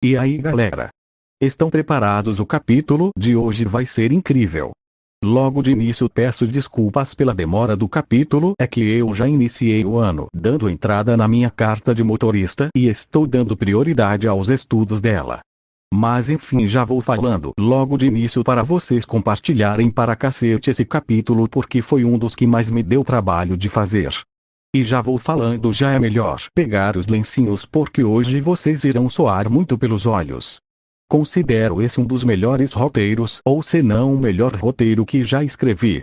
E aí galera? Estão preparados? O capítulo de hoje vai ser incrível. Logo de início peço desculpas pela demora do capítulo, é que eu já iniciei o ano dando entrada na minha carta de motorista e estou dando prioridade aos estudos dela. Mas enfim, já vou falando logo de início para vocês compartilharem para cacete esse capítulo porque foi um dos que mais me deu trabalho de fazer. E já vou falando, já é melhor pegar os lencinhos porque hoje vocês irão soar muito pelos olhos. Considero esse um dos melhores roteiros, ou se não o melhor roteiro que já escrevi.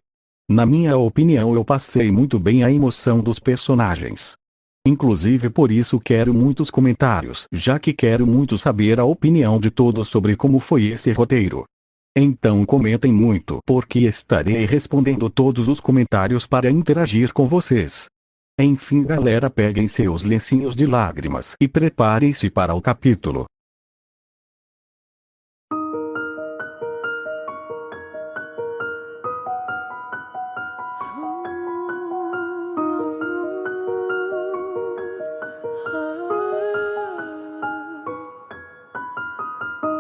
Na minha opinião, eu passei muito bem a emoção dos personagens. Inclusive por isso quero muitos comentários, já que quero muito saber a opinião de todos sobre como foi esse roteiro. Então comentem muito, porque estarei respondendo todos os comentários para interagir com vocês. Enfim galera, peguem seus lencinhos de lágrimas e preparem-se para o capítulo.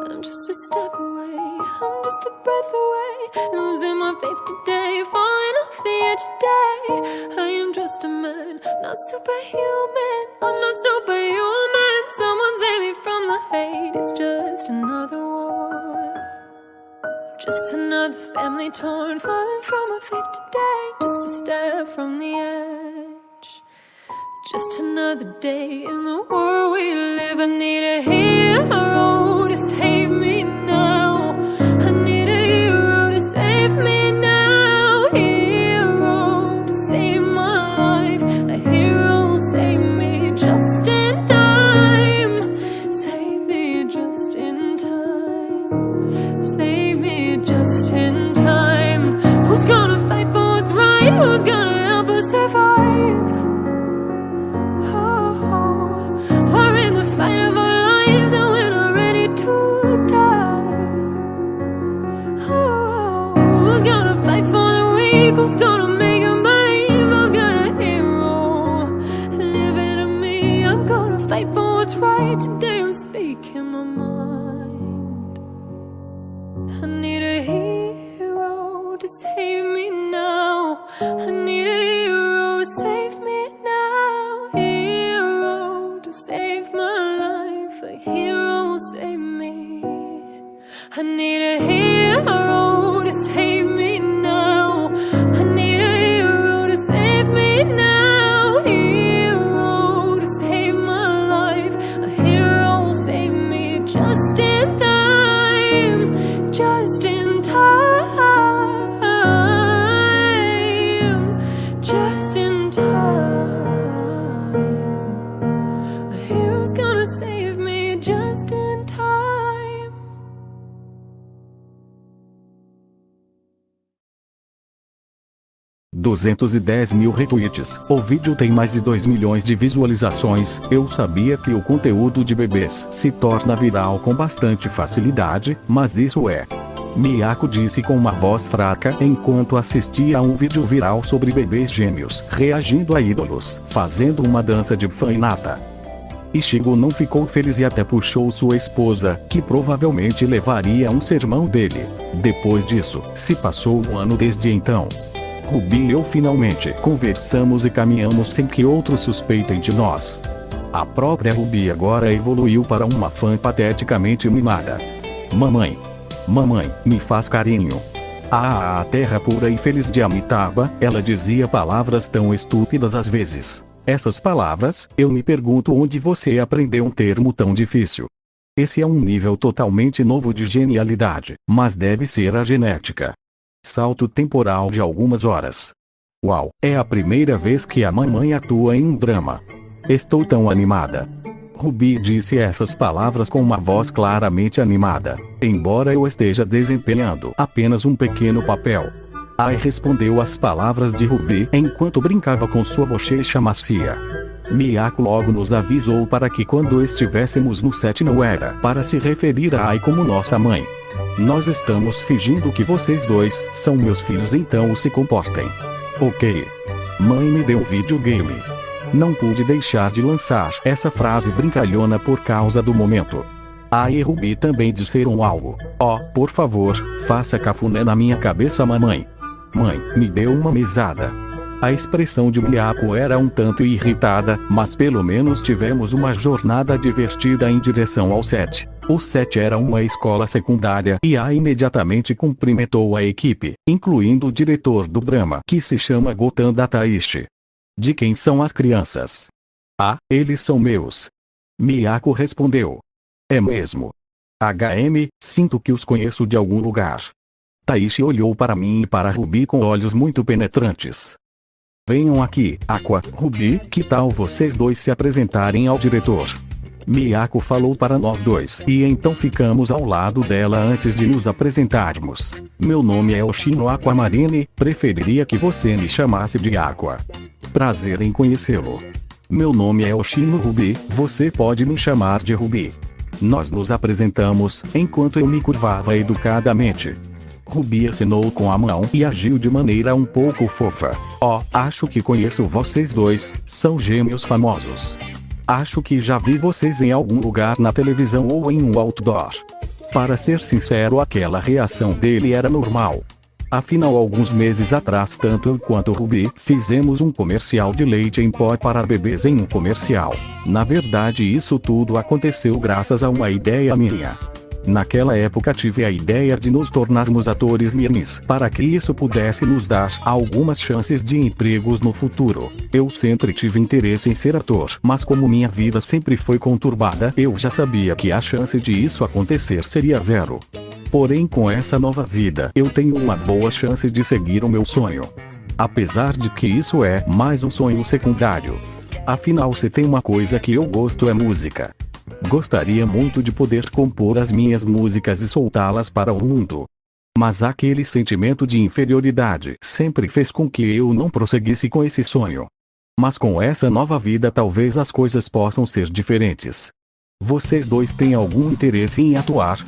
I'm just a step away, I'm just a breath away, losing my faith today, falling off the edge today. I am just a man, not superhuman, I'm not superhuman. Someone save me from the hate, it's just another war. Just another family torn, falling from my faith today, just a step from the edge. Just another day in the world we live. I need a hero to save me now. I need a hero to save me now. Hero to save my life. A hero save me just in time. Save me just in time. Save me just in time. Who's gonna fight for what's right? Who's gonna help us survive? We're in the fight of our lives and we're not ready to die. Who's gonna fight for the weak? Who's gonna make them believe? I've got a hero living in me. I'm gonna fight for what's right. Today I'm speaking my mind. I need a hero to save me now. I need a hero to save me now. Hero to save my life. A hero save me. I need a hero to save me now. I need a hero to save me now. Hero to save my life. A hero save me just in time. Just in time. Just in time. A hero's gonna save me just in time. 210 mil retweets. O vídeo tem mais de 2 milhões de visualizações. Eu sabia que o conteúdo de bebês se torna viral com bastante facilidade, mas isso é. Miyako disse com uma voz fraca enquanto assistia a um vídeo viral sobre bebês gêmeos reagindo a ídolos, fazendo uma dança de fã inata. Ichigo não ficou feliz e até puxou sua esposa, que provavelmente levaria um sermão dele. Depois disso, se passou um ano desde então. Ruby e eu finalmente conversamos e caminhamos sem que outros suspeitem de nós. A própria Ruby agora evoluiu para uma fã pateticamente mimada. Mamãe. Mamãe, me faz carinho. Ah, a terra pura e feliz de Amitabha, ela dizia palavras tão estúpidas às vezes. Essas palavras, eu me pergunto onde você aprendeu um termo tão difícil. Esse é um nível totalmente novo de genialidade, mas deve ser a genética. Salto temporal de algumas horas. Uau, é a primeira vez que a mamãe atua em um drama. Estou tão animada. Ruby disse essas palavras com uma voz claramente animada, embora eu esteja desempenhando apenas um pequeno papel. Ai respondeu às palavras de Ruby enquanto brincava com sua bochecha macia. Miyako logo nos avisou para que quando estivéssemos no set não era para se referir a Ai como nossa mãe. Nós estamos fingindo que vocês dois são meus filhos, então se comportem. Ok. Mãe me deu um videogame. Não pude deixar de lançar essa frase brincalhona por causa do momento. e Ruby também disseram algo. Oh, por favor, faça cafuné na minha cabeça, mamãe. Mãe, me deu uma mesada. A expressão de Miyako era um tanto irritada, mas pelo menos tivemos uma jornada divertida em direção ao set. O set era uma escola secundária e imediatamente cumprimentou a equipe, incluindo o diretor do drama, que se chama Gotan Dataishi. De quem são as crianças? Eles são meus. Miyako respondeu. É mesmo. sinto que os conheço de algum lugar. Taishi olhou para mim e para Ruby com olhos muito penetrantes. Venham aqui, Aqua, Ruby, que tal vocês dois se apresentarem ao diretor? Miyako falou para nós dois, e então ficamos ao lado dela antes de nos apresentarmos. Meu nome é Oshino Aquamarine, preferiria que você me chamasse de Aqua. Prazer em conhecê-lo. Meu nome é Oshino Ruby, você pode me chamar de Ruby. Nós nos apresentamos, enquanto eu me curvava educadamente. Ruby acenou com a mão e agiu de maneira um pouco fofa. Acho que conheço vocês dois, são gêmeos famosos. Acho que já vi vocês em algum lugar na televisão ou em um outdoor. Para ser sincero, aquela reação dele era normal. Afinal, alguns meses atrás, tanto eu quanto Ruby fizemos um comercial de leite em pó para bebês em um comercial. Na verdade, isso tudo aconteceu graças a uma ideia minha. Naquela época tive a ideia de nos tornarmos atores mirins, para que isso pudesse nos dar algumas chances de empregos no futuro. Eu sempre tive interesse em ser ator, mas como minha vida sempre foi conturbada, eu já sabia que a chance de isso acontecer seria zero. Porém, com essa nova vida, eu tenho uma boa chance de seguir o meu sonho. Apesar de que isso é mais um sonho secundário. Afinal, se tem uma coisa que eu gosto é música. Gostaria muito de poder compor as minhas músicas e soltá-las para o mundo. Mas aquele sentimento de inferioridade sempre fez com que eu não prosseguisse com esse sonho. Mas com essa nova vida talvez as coisas possam ser diferentes. Vocês dois têm algum interesse em atuar?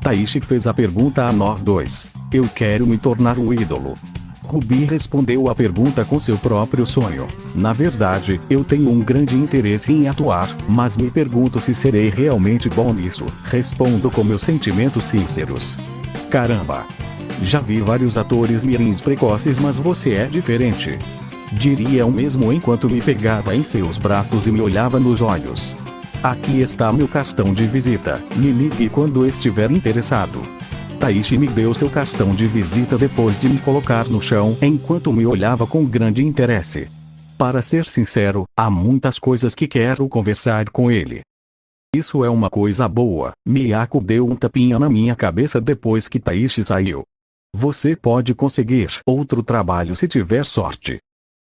Taishi fez a pergunta a nós dois. Eu quero me tornar um ídolo. Ruby respondeu a pergunta com seu próprio sonho. Na verdade, eu tenho um grande interesse em atuar, mas me pergunto se serei realmente bom nisso. Respondo com meus sentimentos sinceros. Caramba! Já vi vários atores mirins precoces, mas você é diferente. Diria o mesmo enquanto me pegava em seus braços e me olhava nos olhos. Aqui está meu cartão de visita. Me ligue quando estiver interessado. Taishi me deu seu cartão de visita depois de me colocar no chão enquanto me olhava com grande interesse. Para ser sincero, há muitas coisas que quero conversar com ele. Isso é uma coisa boa. Miyako deu um tapinha na minha cabeça depois que Taishi saiu. Você pode conseguir outro trabalho se tiver sorte.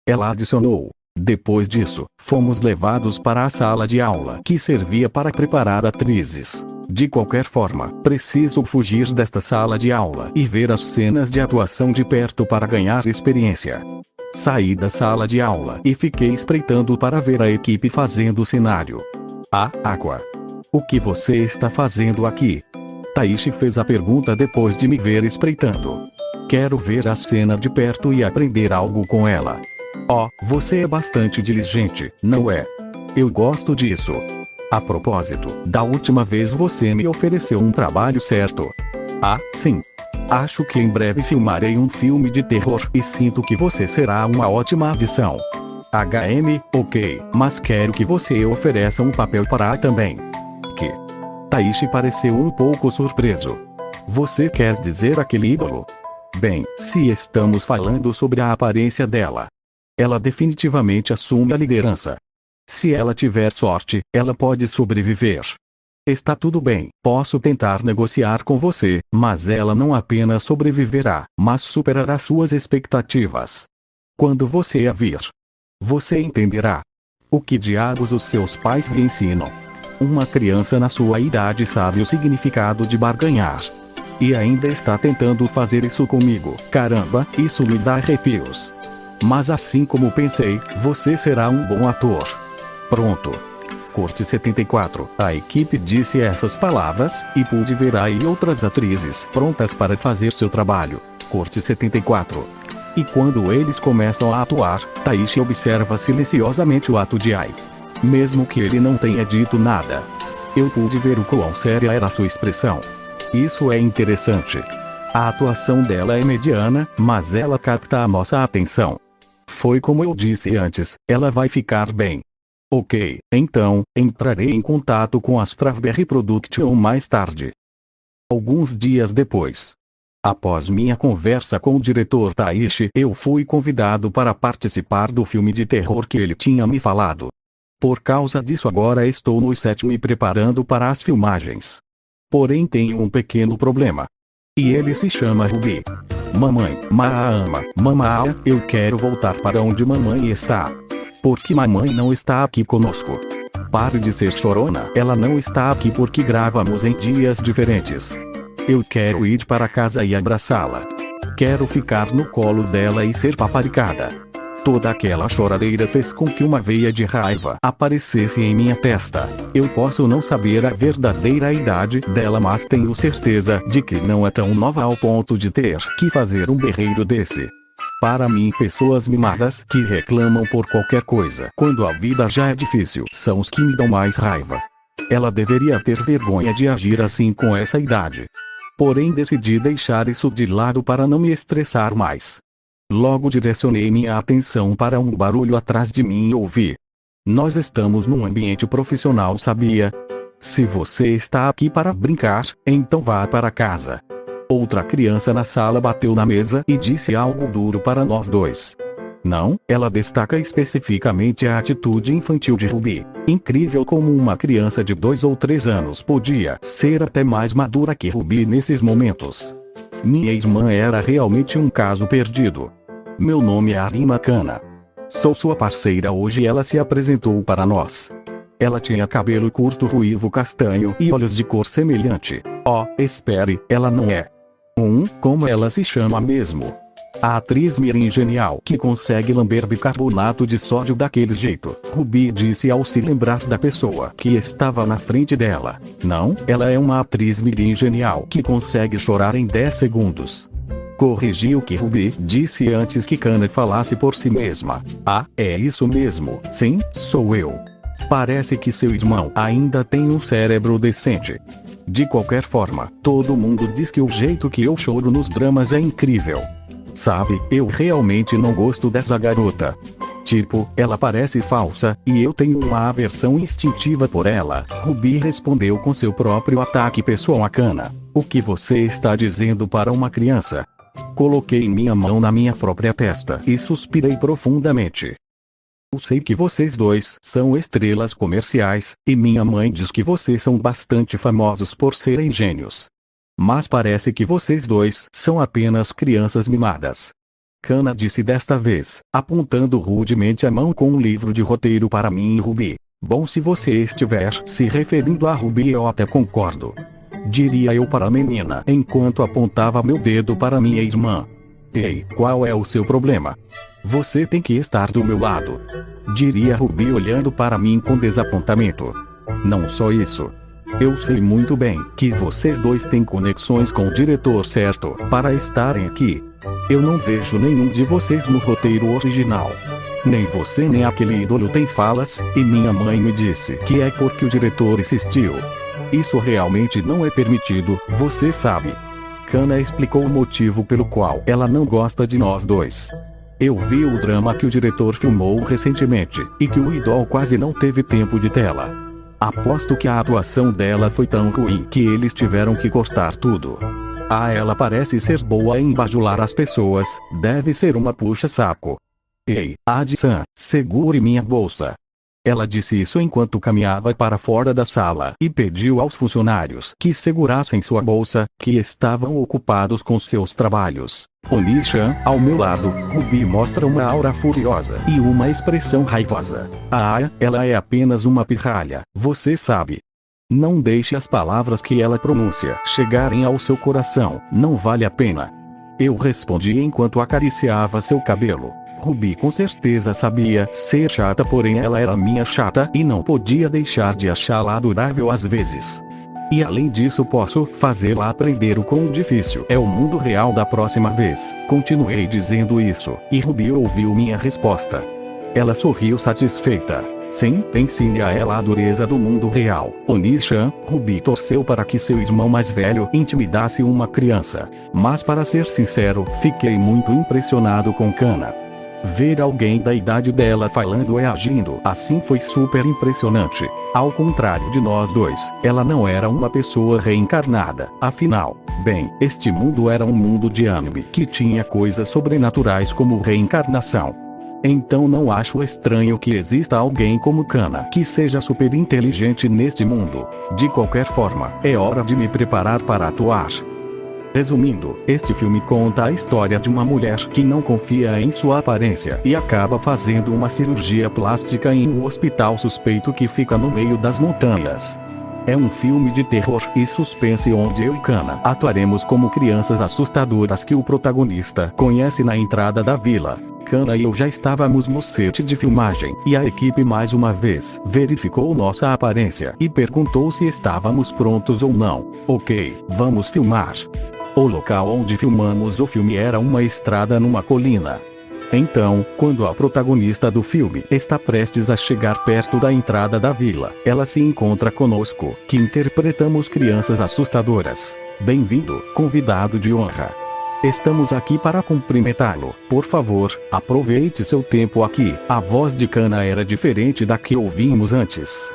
Ela adicionou. Depois disso, fomos levados para a sala de aula que servia para preparar atrizes. De qualquer forma, preciso fugir desta sala de aula e ver as cenas de atuação de perto para ganhar experiência. Saí da sala de aula e fiquei espreitando para ver a equipe fazendo o cenário. Aqua. O que você está fazendo aqui? Taishi fez a pergunta depois de me ver espreitando. Quero ver a cena de perto e aprender algo com ela. Você é bastante diligente, não é? Eu gosto disso. A propósito, da última vez você me ofereceu um trabalho, certo? Sim. Acho que em breve filmarei um filme de terror e sinto que você será uma ótima adição. Ok, mas quero que você ofereça um papel para também. Que? Taishi pareceu um pouco surpreso. Você quer dizer aquele ídolo? Bem, se estamos falando sobre a aparência dela, ela definitivamente assume a liderança. Se ela tiver sorte, ela pode sobreviver. Está tudo bem, posso tentar negociar com você, mas ela não apenas sobreviverá, mas superará suas expectativas. Quando você a vir, você entenderá. O que diabos os seus pais lhe ensinam? Uma criança na sua idade sabe o significado de barganhar. E ainda está tentando fazer isso comigo. Caramba, isso me dá arrepios. Mas assim como pensei, você será um bom ator. Pronto. Corte 74. A equipe disse essas palavras, e pude ver aí outras atrizes prontas para fazer seu trabalho. Corte 74. E quando eles começam a atuar, Taishi observa silenciosamente o ato de Ai. Mesmo que ele não tenha dito nada. Eu pude ver o quão séria era sua expressão. Isso é interessante. A atuação dela é mediana, mas ela capta a nossa atenção. Foi como eu disse antes, ela vai ficar bem. Ok, então, entrarei em contato com a Strawberry Production mais tarde. Alguns dias depois. Após minha conversa com o diretor Taishi, eu fui convidado para participar do filme de terror que ele tinha me falado. Por causa disso agora estou no set me preparando para as filmagens. Porém tenho um pequeno problema. E ele se chama Ruby. Mamãe, Maama, Mamaa, eu quero voltar para onde mamãe está. Porque mamãe não está aqui conosco. Pare de ser chorona, ela não está aqui porque gravamos em dias diferentes. Eu quero ir para casa e abraçá-la. Quero ficar no colo dela e ser paparicada. Toda aquela choradeira fez com que uma veia de raiva aparecesse em minha testa. Eu posso não saber a verdadeira idade dela, mas tenho certeza de que não é tão nova ao ponto de ter que fazer um berreiro desse. Para mim, pessoas mimadas que reclamam por qualquer coisa quando a vida já é difícil são os que me dão mais raiva. Ela deveria ter vergonha de agir assim com essa idade. Porém decidi deixar isso de lado para não me estressar mais. Logo direcionei minha atenção para um barulho atrás de mim e ouvi. Nós estamos num ambiente profissional, sabia? Se você está aqui para brincar, então vá para casa. Outra criança na sala bateu na mesa e disse algo duro para nós dois. Não, ela destaca especificamente a atitude infantil de Ruby. Incrível como uma criança de 2 ou 3 anos podia ser até mais madura que Ruby nesses momentos. Minha irmã era realmente um caso perdido. Meu nome é Arima Kana. Sou sua parceira hoje e ela se apresentou para nós. Ela tinha cabelo curto ruivo castanho e olhos de cor semelhante. Oh, espere, ela não é. Como ela se chama mesmo? A atriz mirim genial que consegue lamber bicarbonato de sódio daquele jeito, Ruby disse ao se lembrar da pessoa que estava na frente dela. Não, ela é uma atriz mirim genial que consegue chorar em 10 segundos. Corrigiu o que Ruby disse antes que Kana falasse por si mesma. Ah, é isso mesmo, sim, sou eu. Parece que seu irmão ainda tem um cérebro decente. De qualquer forma, todo mundo diz que o jeito que eu choro nos dramas é incrível. Sabe, eu realmente não gosto dessa garota. Tipo, ela parece falsa, e eu tenho uma aversão instintiva por ela. Ruby respondeu com seu próprio ataque pessoal a Kana. O que você está dizendo para uma criança? Coloquei minha mão na minha própria testa e suspirei profundamente. Eu sei que vocês dois são estrelas comerciais, e minha mãe diz que vocês são bastante famosos por serem gênios. Mas parece que vocês dois são apenas crianças mimadas. Kana disse desta vez, apontando rudemente a mão com um livro de roteiro para mim e Ruby. Bom, se você estiver se referindo a Ruby, eu até concordo. Diria eu para a menina enquanto apontava meu dedo para minha irmã. Ei, qual é o seu problema? Você tem que estar do meu lado. Diria Ruby olhando para mim com desapontamento. Não só isso. Eu sei muito bem que vocês dois têm conexões com o diretor certo para estarem aqui. Eu não vejo nenhum de vocês no roteiro original. Nem você nem aquele ídolo tem falas, e minha mãe me disse que é porque o diretor insistiu. Isso realmente não é permitido, você sabe. Kana explicou o motivo pelo qual ela não gosta de nós dois. Eu vi o drama que o diretor filmou recentemente, e que o idol quase não teve tempo de tela. Aposto que a atuação dela foi tão ruim que eles tiveram que cortar tudo. Ah, ela parece ser boa em bajular as pessoas, deve ser uma puxa-saco. Ei, Adi-san, segure minha bolsa. Ela disse isso enquanto caminhava para fora da sala e pediu aos funcionários que segurassem sua bolsa, que estavam ocupados com seus trabalhos. Oni-chan, ao meu lado, Ruby mostra uma aura furiosa e uma expressão raivosa. Ah, ela é apenas uma pirralha, você sabe. Não deixe as palavras que ela pronuncia chegarem ao seu coração, não vale a pena. Eu respondi enquanto acariciava seu cabelo. Ruby com certeza sabia ser chata, porém ela era minha chata e não podia deixar de achá-la adorável às vezes. E além disso posso fazê-la aprender o quão difícil é o mundo real da próxima vez. Continuei dizendo isso, e Ruby ouviu minha resposta. Ela sorriu satisfeita. Sim, ensine a ela a dureza do mundo real. Oni-chan, Ruby torceu para que seu irmão mais velho intimidasse uma criança. Mas para ser sincero, fiquei muito impressionado com Kana. Ver alguém da idade dela falando e agindo assim foi super impressionante. Ao contrário de nós dois, ela não era uma pessoa reencarnada. Afinal, bem, este mundo era um mundo de anime que tinha coisas sobrenaturais como reencarnação. Então não acho estranho que exista alguém como Kana que seja super inteligente neste mundo. De qualquer forma, é hora de me preparar para atuar. Resumindo, este filme conta a história de uma mulher que não confia em sua aparência e acaba fazendo uma cirurgia plástica em um hospital suspeito que fica no meio das montanhas. É um filme de terror e suspense onde eu e Kana atuaremos como crianças assustadoras que o protagonista conhece na entrada da vila. Kana e eu já estávamos no set de filmagem, e a equipe mais uma vez verificou nossa aparência e perguntou se estávamos prontos ou não. Ok, vamos filmar. O local onde filmamos o filme era uma estrada numa colina. Então, quando a protagonista do filme está prestes a chegar perto da entrada da vila, ela se encontra conosco, que interpretamos crianças assustadoras. Bem-vindo, convidado de honra. Estamos aqui para cumprimentá-lo. Por favor, aproveite seu tempo aqui. A voz de Kana era diferente da que ouvimos antes.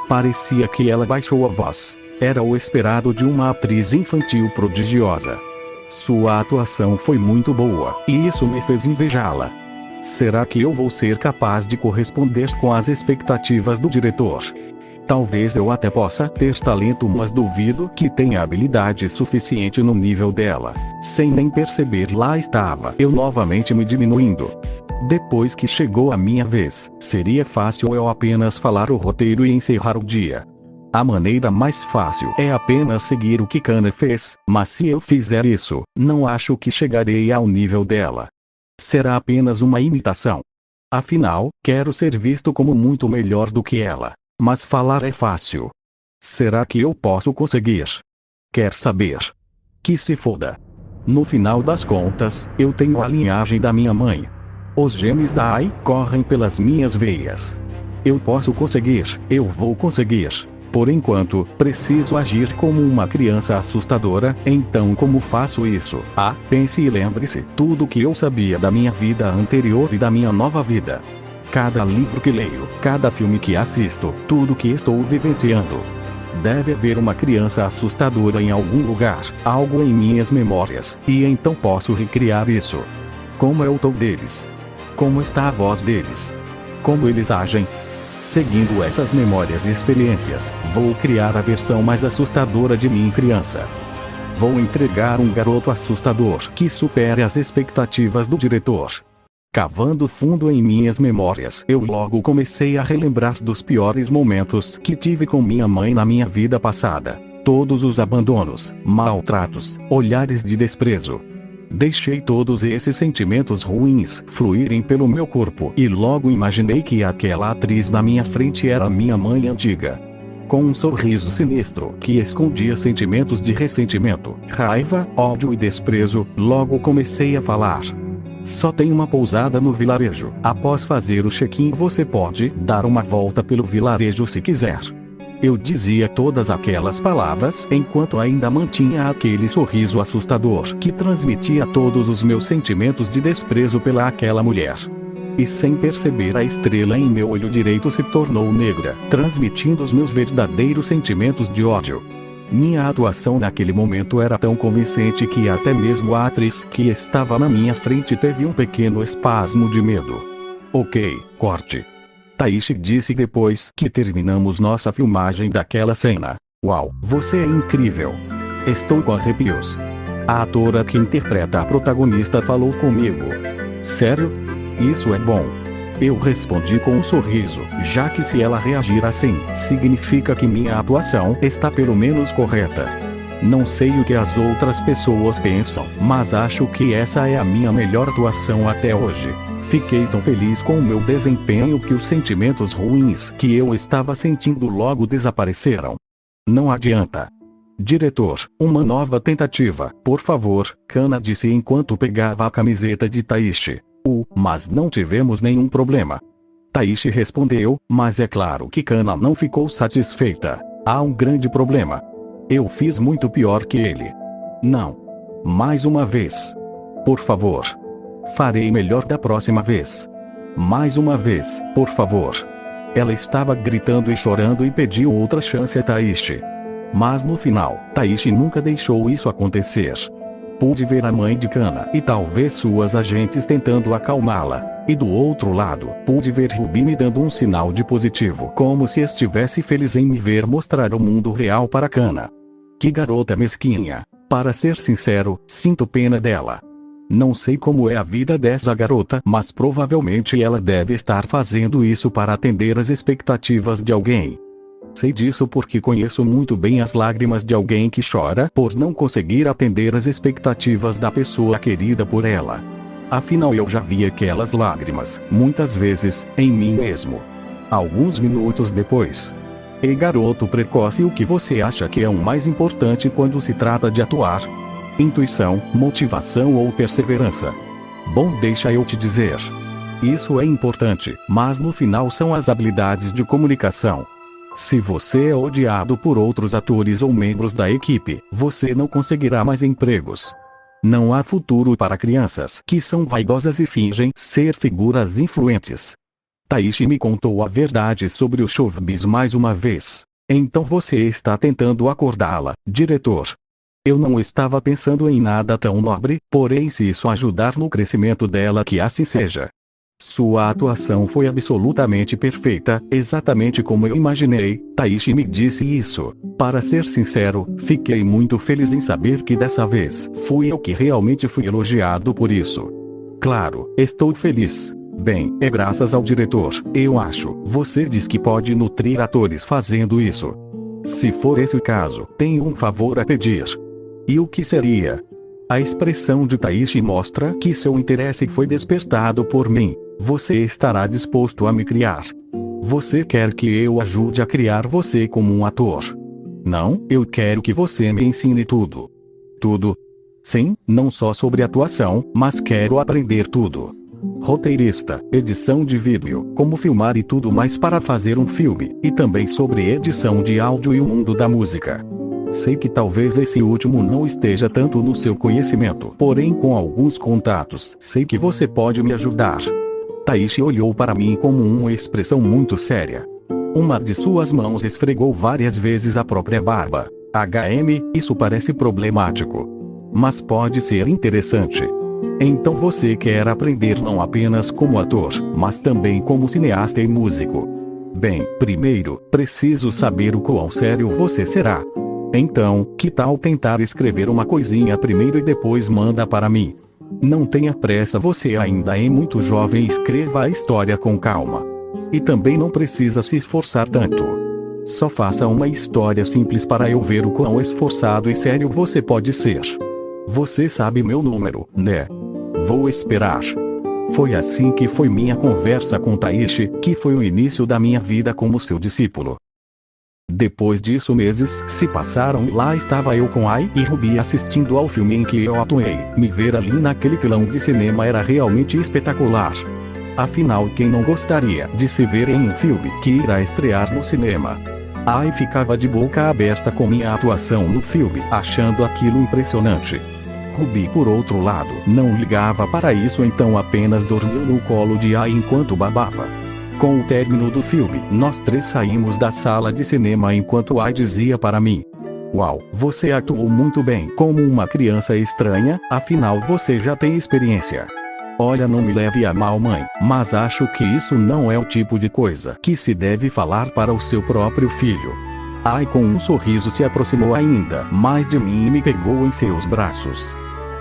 Parecia que ela baixou a voz. Era o esperado de uma atriz infantil prodigiosa. Sua atuação foi muito boa, e isso me fez invejá-la. Será que eu vou ser capaz de corresponder com as expectativas do diretor? Talvez eu até possa ter talento, mas duvido que tenha habilidade suficiente no nível dela. Sem nem perceber, lá estava eu novamente me diminuindo. Depois que chegou a minha vez, seria fácil eu apenas falar o roteiro e encerrar o dia. A maneira mais fácil é apenas seguir o que Kana fez, mas se eu fizer isso, não acho que chegarei ao nível dela. Será apenas uma imitação. Afinal, quero ser visto como muito melhor do que ela. Mas falar é fácil. Será que eu posso conseguir? Quer saber? Que se foda. No final das contas, eu tenho a linhagem da minha mãe. Os genes da Ai correm pelas minhas veias. Eu posso conseguir, eu vou conseguir. Por enquanto, preciso agir como uma criança assustadora. Então como faço isso? Pense e lembre-se, tudo que eu sabia da minha vida anterior e da minha nova vida. Cada livro que leio, cada filme que assisto, tudo que estou vivenciando. Deve haver uma criança assustadora em algum lugar, algo em minhas memórias, e então posso recriar isso. Como é o tom deles? Como está a voz deles? Como eles agem? Seguindo essas memórias e experiências, vou criar a versão mais assustadora de mim criança. Vou entregar um garoto assustador que supere as expectativas do diretor. Cavando fundo em minhas memórias, eu logo comecei a relembrar dos piores momentos que tive com minha mãe na minha vida passada. Todos os abandonos, maltratos, olhares de desprezo. Deixei todos esses sentimentos ruins fluírem pelo meu corpo e logo imaginei que aquela atriz na minha frente era minha mãe antiga. Com um sorriso sinistro que escondia sentimentos de ressentimento, raiva, ódio e desprezo, logo comecei a falar. Só tem uma pousada no vilarejo. Após fazer o check-in você pode dar uma volta pelo vilarejo se quiser. Eu dizia todas aquelas palavras enquanto ainda mantinha aquele sorriso assustador que transmitia todos os meus sentimentos de desprezo pela aquela mulher. E sem perceber, a estrela em meu olho direito se tornou negra, transmitindo os meus verdadeiros sentimentos de ódio. Minha atuação naquele momento era tão convincente que até mesmo a atriz que estava na minha frente teve um pequeno espasmo de medo. Ok, corte. Taishi disse depois que terminamos nossa filmagem daquela cena. Uau, você é incrível. Estou com arrepios. A atora que interpreta a protagonista falou comigo. Sério? Isso é bom. Eu respondi com um sorriso, já que se ela reagir assim, significa que minha atuação está pelo menos correta. Não sei o que as outras pessoas pensam, mas acho que essa é a minha melhor atuação até hoje. Fiquei tão feliz com o meu desempenho que os sentimentos ruins que eu estava sentindo logo desapareceram. Não adianta. Diretor, uma nova tentativa, por favor, Kana disse enquanto pegava a camiseta de Taishi. Mas não tivemos nenhum problema. Taishi respondeu, mas é claro que Kana não ficou satisfeita. Há um grande problema. Eu fiz muito pior que ele. Não. Mais uma vez. Por favor. Farei melhor da próxima vez. Mais uma vez, por favor. Ela estava gritando e chorando e pediu outra chance a Taishi. Mas no final, Taishi nunca deixou isso acontecer. Pude ver a mãe de Kana e talvez suas agentes tentando acalmá-la. E do outro lado, pude ver Ruby me dando um sinal de positivo, como se estivesse feliz em me ver mostrar o mundo real para Kana. Que garota mesquinha. Para ser sincero, sinto pena dela. Não sei como é a vida dessa garota, mas provavelmente ela deve estar fazendo isso para atender às expectativas de alguém. Sei disso porque conheço muito bem as lágrimas de alguém que chora por não conseguir atender às expectativas da pessoa querida por ela. Afinal eu já vi aquelas lágrimas, muitas vezes, em mim mesmo. Alguns minutos depois. Ei garoto precoce, o que você acha que é o mais importante quando se trata de atuar? Intuição, motivação ou perseverança? Bom, deixa eu te dizer. Isso é importante, mas no final são as habilidades de comunicação. Se você é odiado por outros atores ou membros da equipe, você não conseguirá mais empregos. Não há futuro para crianças que são vaidosas e fingem ser figuras influentes. Taishi me contou a verdade sobre o showbiz mais uma vez. Então você está tentando acordá-la, diretor. Eu não estava pensando em nada tão nobre, porém se isso ajudar no crescimento dela, que assim seja. Sua atuação foi absolutamente perfeita, exatamente como eu imaginei. Taishi me disse isso. Para ser sincero, fiquei muito feliz em saber que dessa vez, fui eu que realmente fui elogiado por isso. Claro, estou feliz. Bem, é graças ao diretor, eu acho. Você diz que pode nutrir atores fazendo isso. Se for esse o caso, tenho um favor a pedir. E o que seria? A expressão de Taishi mostra que seu interesse foi despertado por mim. Você estará disposto a me criar. Você quer que eu ajude a criar você como um ator. Não, eu quero que você me ensine tudo. Tudo? Sim, não só sobre atuação, mas quero aprender tudo. Roteirista, edição de vídeo, como filmar e tudo mais para fazer um filme, e também sobre edição de áudio e o mundo da música. Sei que talvez esse último não esteja tanto no seu conhecimento, porém com alguns contatos, sei que você pode me ajudar. Taishi olhou para mim com uma expressão muito séria. Uma de suas mãos esfregou várias vezes a própria barba. Isso parece problemático. Mas pode ser interessante. Então você quer aprender não apenas como ator, mas também como cineasta e músico. Bem, primeiro, preciso saber o quão sério você será. Então, que tal tentar escrever uma coisinha primeiro e depois manda para mim? Não tenha pressa, você ainda é muito jovem, escreva a história com calma. E também não precisa se esforçar tanto. Só faça uma história simples para eu ver o quão esforçado e sério você pode ser. Você sabe meu número, né? Vou esperar. Foi assim que foi minha conversa com Taishi, que foi o início da minha vida como seu discípulo. Depois disso meses se passaram e lá estava eu com Ai e Ruby assistindo ao filme em que eu atuei. Me ver ali naquele telão de cinema era realmente espetacular. Afinal, quem não gostaria de se ver em um filme que irá estrear no cinema? Ai ficava de boca aberta com minha atuação no filme, achando aquilo impressionante. Ruby, por outro lado, não ligava para isso, então apenas dormiu no colo de Ai enquanto babava. Com o término do filme, nós três saímos da sala de cinema enquanto Ai dizia para mim: "Uau, você atuou muito bem como uma criança estranha, afinal você já tem experiência." Olha, não me leve a mal, mãe, mas acho que isso não é o tipo de coisa que se deve falar para o seu próprio filho. Ai com um sorriso se aproximou ainda mais de mim e me pegou em seus braços.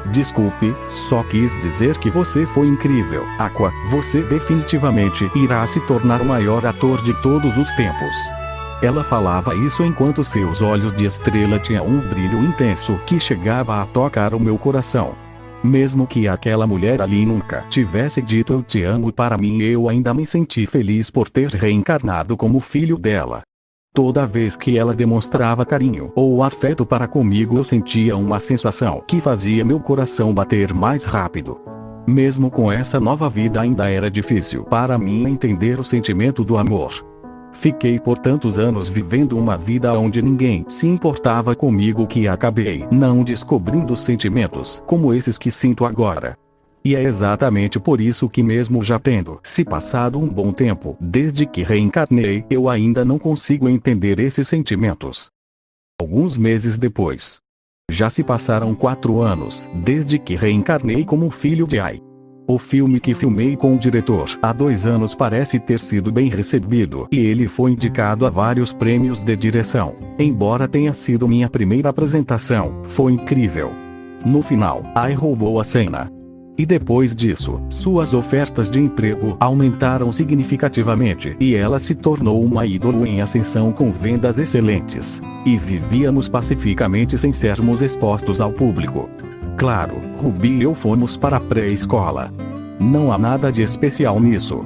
Desculpe, só quis dizer que você foi incrível, Aqua. Você definitivamente irá se tornar o maior ator de todos os tempos. Ela falava isso enquanto seus olhos de estrela tinham um brilho intenso que chegava a tocar o meu coração. Mesmo que aquela mulher ali nunca tivesse dito eu te amo para mim, eu ainda me senti feliz por ter reencarnado como filho dela. Toda vez que ela demonstrava carinho ou afeto para comigo, eu sentia uma sensação que fazia meu coração bater mais rápido. Mesmo com essa nova vida ainda era difícil para mim entender o sentimento do amor. Fiquei por tantos anos vivendo uma vida onde ninguém se importava comigo que acabei não descobrindo sentimentos como esses que sinto agora. E é exatamente por isso que mesmo já tendo se passado um bom tempo desde que reencarnei, eu ainda não consigo entender esses sentimentos. Alguns meses depois. Já se passaram 4 anos desde que reencarnei como filho de Ai. O filme que filmei com o diretor há 2 anos parece ter sido bem recebido e ele foi indicado a vários prêmios de direção. Embora tenha sido minha primeira apresentação, foi incrível. No final, Ai roubou a cena. E depois disso, suas ofertas de emprego aumentaram significativamente e ela se tornou uma ídolo em ascensão com vendas excelentes. E vivíamos pacificamente sem sermos expostos ao público. Claro, Ruby e eu fomos para a pré-escola. Não há nada de especial nisso.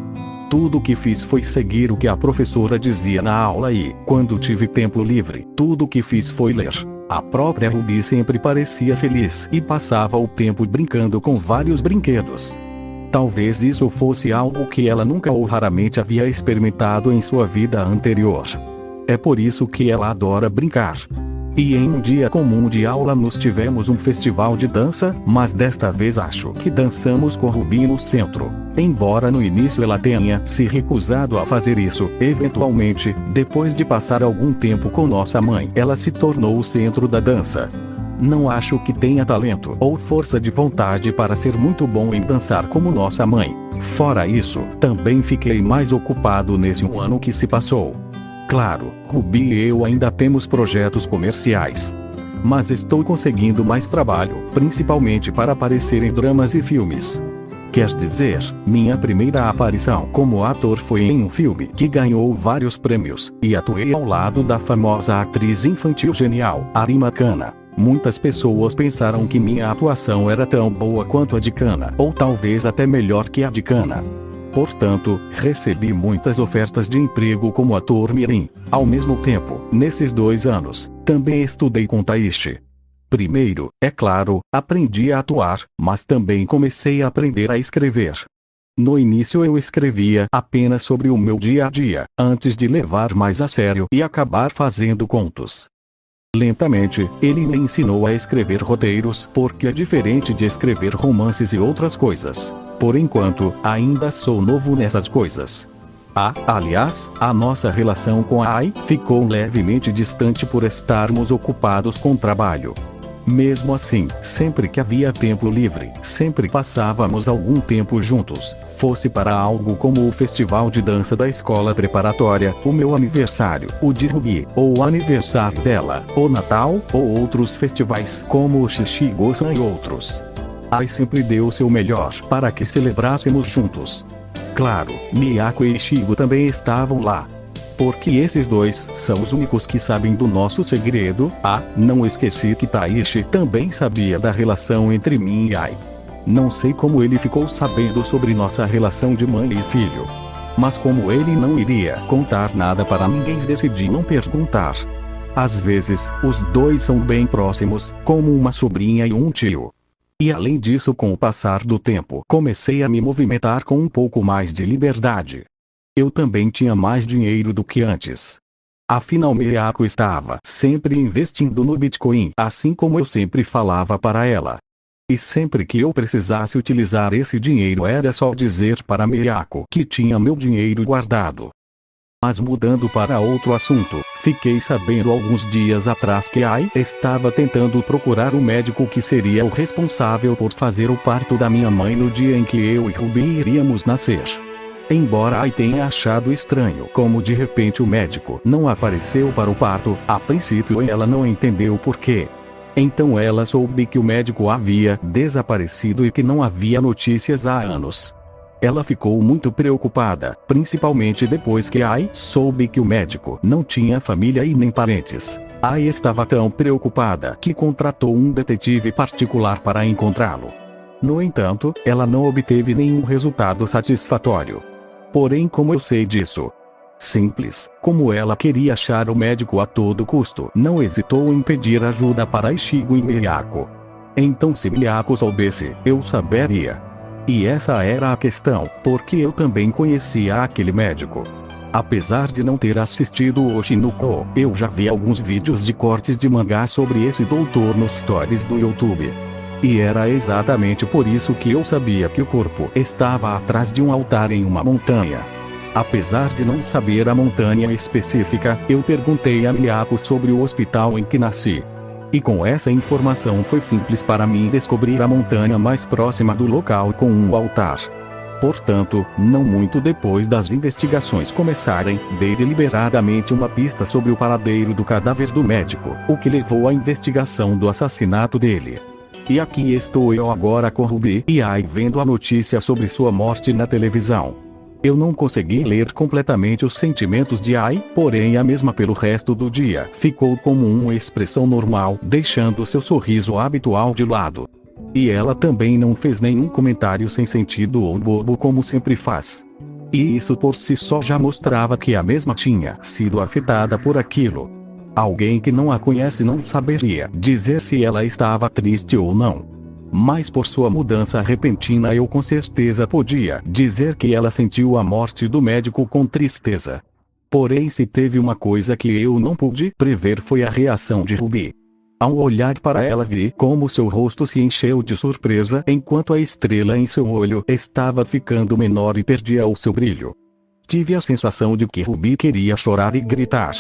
Tudo o que fiz foi seguir o que a professora dizia na aula e, quando tive tempo livre, tudo o que fiz foi ler. A própria Ruby sempre parecia feliz e passava o tempo brincando com vários brinquedos. Talvez isso fosse algo que ela nunca ou raramente havia experimentado em sua vida anterior. É por isso que ela adora brincar. E em um dia comum de aula nós tivemos um festival de dança, mas desta vez acho que dançamos com Ruby no centro. Embora no início ela tenha se recusado a fazer isso, eventualmente, depois de passar algum tempo com nossa mãe, ela se tornou o centro da dança. Não acho que tenha talento ou força de vontade para ser muito bom em dançar como nossa mãe. Fora isso, também fiquei mais ocupado nesse um ano que se passou. Claro, Ruby e eu ainda temos projetos comerciais. Mas estou conseguindo mais trabalho, principalmente para aparecer em dramas e filmes. Quer dizer, minha primeira aparição como ator foi em um filme que ganhou vários prêmios, e atuei ao lado da famosa atriz infantil genial, Arima Kana. Muitas pessoas pensaram que minha atuação era tão boa quanto a de Kana, ou talvez até melhor que a de Kana. Portanto, recebi muitas ofertas de emprego como ator mirim. Ao mesmo tempo, nesses 2 anos, também estudei com Taishi. Primeiro, é claro, aprendi a atuar, mas também comecei a aprender a escrever. No início eu escrevia apenas sobre o meu dia a dia, antes de levar mais a sério e acabar fazendo contos. Lentamente, ele me ensinou a escrever roteiros, porque é diferente de escrever romances e outras coisas. Por enquanto, ainda sou novo nessas coisas. Aliás, a nossa relação com a Ai ficou levemente distante por estarmos ocupados com trabalho. Mesmo assim, sempre que havia tempo livre, sempre passávamos algum tempo juntos, fosse para algo como o festival de dança da escola preparatória, o meu aniversário, o de Ruby, ou o aniversário dela, o Natal, ou outros festivais, como o Shichigo-san e outros. Ai sempre deu o seu melhor para que celebrássemos juntos. Claro, Miyako e Ichigo também estavam lá. Porque esses dois são os únicos que sabem do nosso segredo. Não esqueci que Taishi também sabia da relação entre mim e Ai. Não sei como ele ficou sabendo sobre nossa relação de mãe e filho. Mas como ele não iria contar nada para ninguém, decidi não perguntar. Às vezes, os dois são bem próximos, como uma sobrinha e um tio. E além disso, com o passar do tempo, comecei a me movimentar com um pouco mais de liberdade. Eu também tinha mais dinheiro do que antes. Afinal, Miyako estava sempre investindo no Bitcoin, assim como eu sempre falava para ela. E sempre que eu precisasse utilizar esse dinheiro era só dizer para Miyako que tinha meu dinheiro guardado. Mas mudando para outro assunto, fiquei sabendo alguns dias atrás que Ai estava tentando procurar o médico que seria o responsável por fazer o parto da minha mãe no dia em que eu e Ruby iríamos nascer. Embora Ai tenha achado estranho como de repente o médico não apareceu para o parto, a princípio ela não entendeu o porquê. Então ela soube que o médico havia desaparecido e que não havia notícias há anos. Ela ficou muito preocupada, principalmente depois que Ai soube que o médico não tinha família e nem parentes. Ai estava tão preocupada que contratou um detetive particular para encontrá-lo. No entanto, ela não obteve nenhum resultado satisfatório. Porém, como eu sei disso? Simples, como ela queria achar o médico a todo custo, não hesitou em pedir ajuda para Ichigo e Miyako. Então, se Miyako soubesse, eu saberia. E essa era a questão, porque eu também conhecia aquele médico. Apesar de não ter assistido o Oshinoko, eu já vi alguns vídeos de cortes de mangá sobre esse doutor nos stories do YouTube. E era exatamente por isso que eu sabia que o corpo estava atrás de um altar em uma montanha. Apesar de não saber a montanha específica, eu perguntei a Miyako sobre o hospital em que nasci. E com essa informação foi simples para mim descobrir a montanha mais próxima do local com um altar. Portanto, não muito depois das investigações começarem, dei deliberadamente uma pista sobre o paradeiro do cadáver do médico, o que levou à investigação do assassinato dele. E aqui estou eu agora com Ruby e Ai vendo a notícia sobre sua morte na televisão. Eu não consegui ler completamente os sentimentos de Ai, porém a mesma pelo resto do dia ficou como uma expressão normal, deixando seu sorriso habitual de lado. E ela também não fez nenhum comentário sem sentido ou bobo como sempre faz. E isso por si só já mostrava que a mesma tinha sido afetada por aquilo. Alguém que não a conhece não saberia dizer se ela estava triste ou não. Mas por sua mudança repentina eu com certeza podia dizer que ela sentiu a morte do médico com tristeza. Porém se teve uma coisa que eu não pude prever foi a reação de Ruby. Ao olhar para ela vi como seu rosto se encheu de surpresa enquanto a estrela em seu olho estava ficando menor e perdia o seu brilho. Tive a sensação de que Ruby queria chorar e gritar.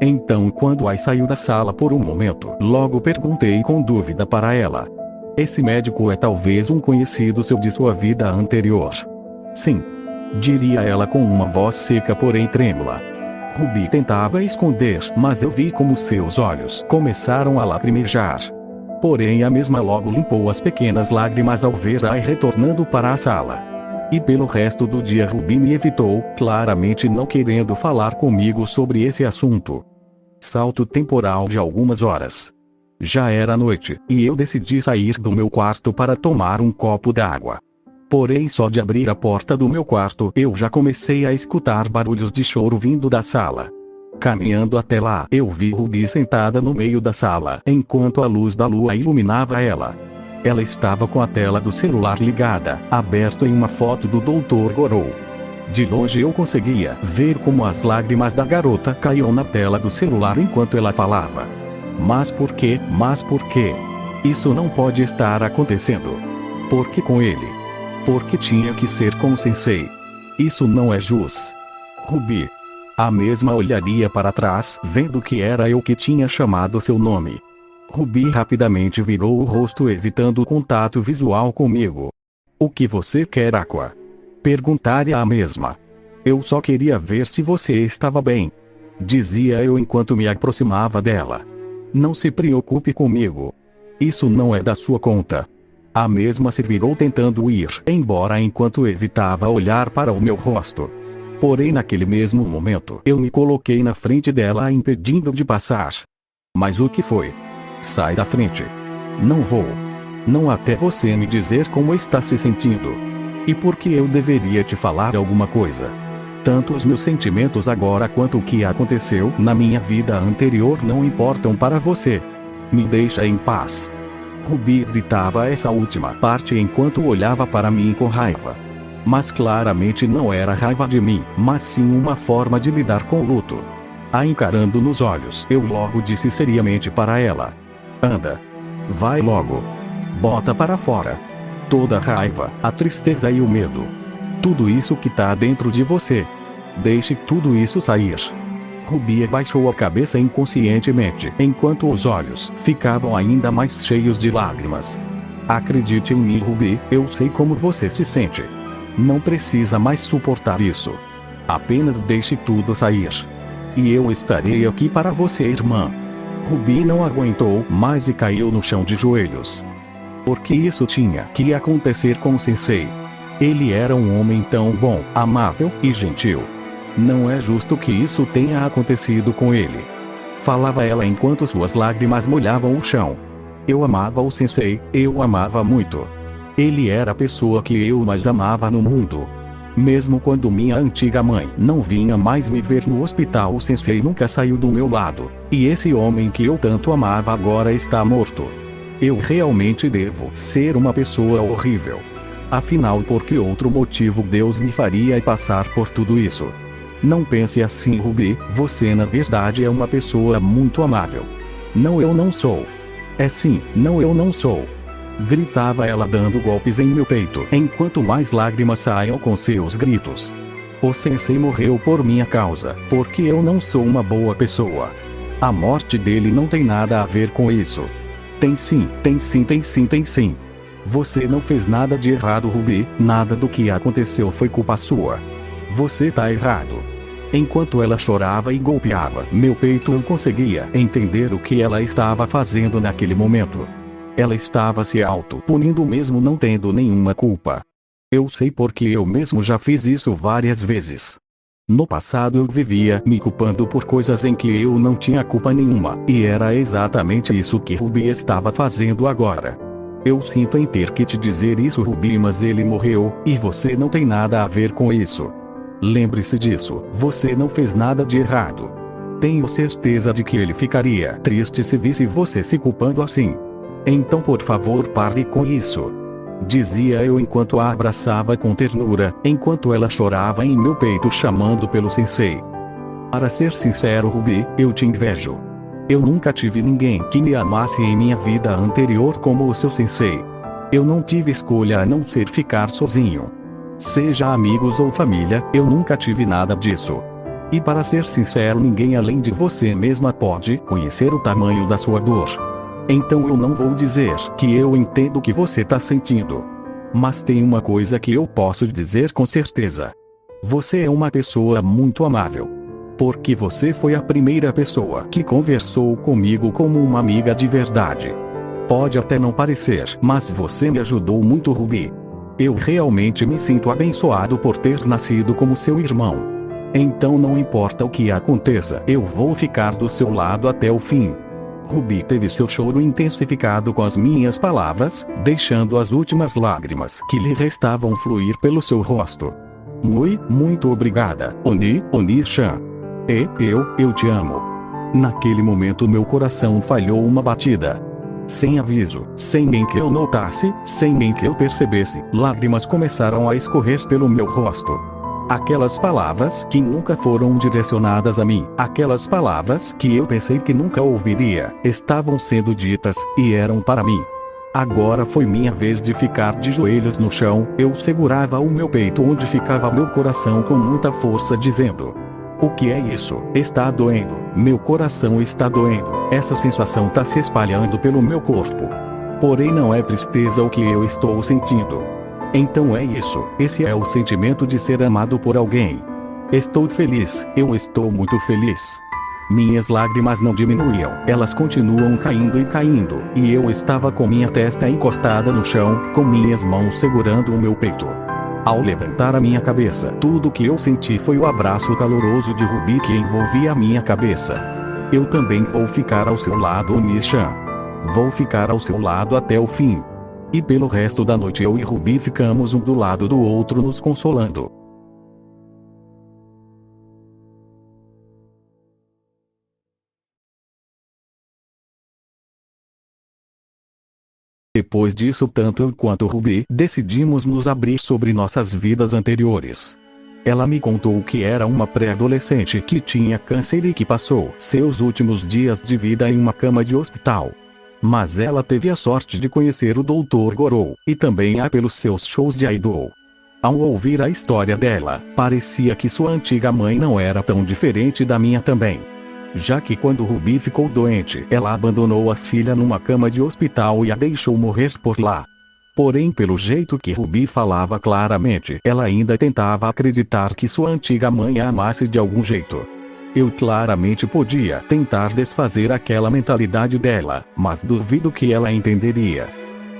Então quando Ai saiu da sala por um momento, logo perguntei com dúvida para ela. Esse médico é talvez um conhecido seu de sua vida anterior. Sim. Diria ela com uma voz seca porém trêmula. Ruby tentava esconder, mas eu vi como seus olhos começaram a lacrimejar. Porém a mesma logo limpou as pequenas lágrimas ao ver Ai retornando para a sala. E pelo resto do dia Ruby me evitou, claramente não querendo falar comigo sobre esse assunto. Salto temporal de algumas horas. Já era noite, e eu decidi sair do meu quarto para tomar um copo d'água. Porém só de abrir a porta do meu quarto eu já comecei a escutar barulhos de choro vindo da sala. Caminhando até lá eu vi Ruby sentada no meio da sala, enquanto a luz da lua iluminava ela. Ela estava com a tela do celular ligada, aberto em uma foto do Dr. Gorou. De longe eu conseguia ver como as lágrimas da garota caíam na tela do celular enquanto ela falava. Mas por quê? Mas por quê? Isso não pode estar acontecendo. Por que com ele? Porque tinha que ser com o sensei. Isso não é justo. Ruby. A mesma olharia para trás, vendo que era eu que tinha chamado seu nome. Ruby rapidamente virou o rosto evitando o contato visual comigo. O que você quer, Aqua? Perguntaria a mesma. Eu só queria ver se você estava bem. Dizia eu enquanto me aproximava dela. Não se preocupe comigo. Isso não é da sua conta. A mesma se virou tentando ir embora enquanto evitava olhar para o meu rosto. Porém naquele mesmo momento eu me coloquei na frente dela impedindo de passar. Mas o que foi? Sai da frente. Não vou. Não até você me dizer como está se sentindo. E por que eu deveria te falar alguma coisa? Tanto os meus sentimentos agora quanto o que aconteceu na minha vida anterior não importam para você. Me deixa em paz. Ruby gritava essa última parte enquanto olhava para mim com raiva. Mas claramente não era raiva de mim, mas sim uma forma de lidar com o luto. A encarando nos olhos, eu logo disse seriamente para ela. Anda. Vai logo. Bota para fora. Toda a raiva, a tristeza e o medo. Tudo isso que tá dentro de você. Deixe tudo isso sair. Ruby baixou a cabeça inconscientemente, enquanto os olhos ficavam ainda mais cheios de lágrimas. Acredite em mim, Ruby, eu sei como você se sente. Não precisa mais suportar isso. Apenas deixe tudo sair. E eu estarei aqui para você, irmã. Ruby não aguentou mais e caiu no chão de joelhos. Porque isso tinha que acontecer com o sensei. Ele era um homem tão bom, amável e gentil. Não é justo que isso tenha acontecido com ele. Falava ela enquanto suas lágrimas molhavam o chão. Eu amava o sensei, eu amava muito. Ele era a pessoa que eu mais amava no mundo. Mesmo quando minha antiga mãe não vinha mais me ver no hospital, o sensei nunca saiu do meu lado. E esse homem que eu tanto amava agora está morto. Eu realmente devo ser uma pessoa horrível. Afinal, por que outro motivo Deus me faria passar por tudo isso? Não pense assim, Ruby, você na verdade é uma pessoa muito amável. Não, eu não sou. É sim, não, eu não sou. Gritava ela dando golpes em meu peito, enquanto mais lágrimas saíam com seus gritos. O sensei morreu por minha causa, porque eu não sou uma boa pessoa. A morte dele não tem nada a ver com isso. Tem sim, tem sim, tem sim, tem sim. Você não fez nada de errado, Ruby, nada do que aconteceu foi culpa sua. Você tá errado. Enquanto ela chorava e golpeava meu peito, eu conseguia entender o que ela estava fazendo naquele momento. Ela estava se auto-punindo mesmo não tendo nenhuma culpa. Eu sei porque eu mesmo já fiz isso várias vezes. No passado eu vivia me culpando por coisas em que eu não tinha culpa nenhuma, e era exatamente isso que Ruby estava fazendo agora. Eu sinto em ter que te dizer isso, Ruby, mas ele morreu, e você não tem nada a ver com isso. Lembre-se disso, você não fez nada de errado. Tenho certeza de que ele ficaria triste se visse você se culpando assim. Então por favor pare com isso. Dizia eu enquanto a abraçava com ternura, enquanto ela chorava em meu peito chamando pelo sensei. Para ser sincero, Ruby, eu te invejo. Eu nunca tive ninguém que me amasse em minha vida anterior como o seu sensei. Eu não tive escolha a não ser ficar sozinho. Seja amigos ou família, eu nunca tive nada disso. E para ser sincero, ninguém além de você mesma pode conhecer o tamanho da sua dor. Então eu não vou dizer que eu entendo o que você tá sentindo. Mas tem uma coisa que eu posso dizer com certeza. Você é uma pessoa muito amável. Porque você foi a primeira pessoa que conversou comigo como uma amiga de verdade. Pode até não parecer, mas você me ajudou muito, Ruby. Eu realmente me sinto abençoado por ter nascido como seu irmão. Então não importa o que aconteça, eu vou ficar do seu lado até o fim. Ruby teve seu choro intensificado com as minhas palavras, deixando as últimas lágrimas que lhe restavam fluir pelo seu rosto. Muito obrigada, Oni-chan. Eu te amo. Naquele momento meu coração falhou uma batida. Sem aviso, sem nem que eu notasse, sem nem que eu percebesse, lágrimas começaram a escorrer pelo meu rosto. Aquelas palavras que nunca foram direcionadas a mim, aquelas palavras que eu pensei que nunca ouviria, estavam sendo ditas, e eram para mim. Agora foi minha vez de ficar de joelhos no chão, eu segurava o meu peito onde ficava meu coração com muita força dizendo: o que é isso? Está doendo, meu coração está doendo, essa sensação tá se espalhando pelo meu corpo. Porém não é tristeza o que eu estou sentindo. Então é isso, esse é o sentimento de ser amado por alguém. Estou feliz, eu estou muito feliz. Minhas lágrimas não diminuíam, elas continuam caindo e caindo, e eu estava com minha testa encostada no chão, com minhas mãos segurando o meu peito. Ao levantar a minha cabeça, tudo que eu senti foi o abraço caloroso de Ruby que envolvia a minha cabeça. Eu também vou ficar ao seu lado, Oni-chan. Vou ficar ao seu lado até o fim. E pelo resto da noite eu e Ruby ficamos um do lado do outro nos consolando. Depois disso, tanto eu quanto Ruby decidimos nos abrir sobre nossas vidas anteriores. Ela me contou que era uma pré-adolescente que tinha câncer e que passou seus últimos dias de vida em uma cama de hospital. Mas ela teve a sorte de conhecer o Dr. Gorou, e também pelos seus shows de idol. Ao ouvir a história dela, parecia que sua antiga mãe não era tão diferente da minha também. Já que quando Ruby ficou doente, ela abandonou a filha numa cama de hospital e a deixou morrer por lá. Porém, pelo jeito que Ruby falava claramente, ela ainda tentava acreditar que sua antiga mãe a amasse de algum jeito. Eu claramente podia tentar desfazer aquela mentalidade dela, mas duvido que ela entenderia.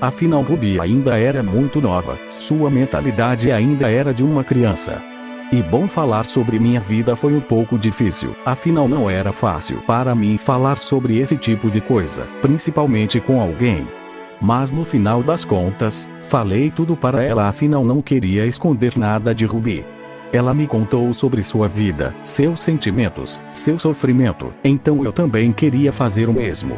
Afinal, Ruby ainda era muito nova, sua mentalidade ainda era de uma criança. E bom, falar sobre minha vida foi um pouco difícil, afinal não era fácil para mim falar sobre esse tipo de coisa, principalmente com alguém. Mas no final das contas, falei tudo para ela, afinal não queria esconder nada de Ruby. Ela me contou sobre sua vida, seus sentimentos, seu sofrimento, então eu também queria fazer o mesmo.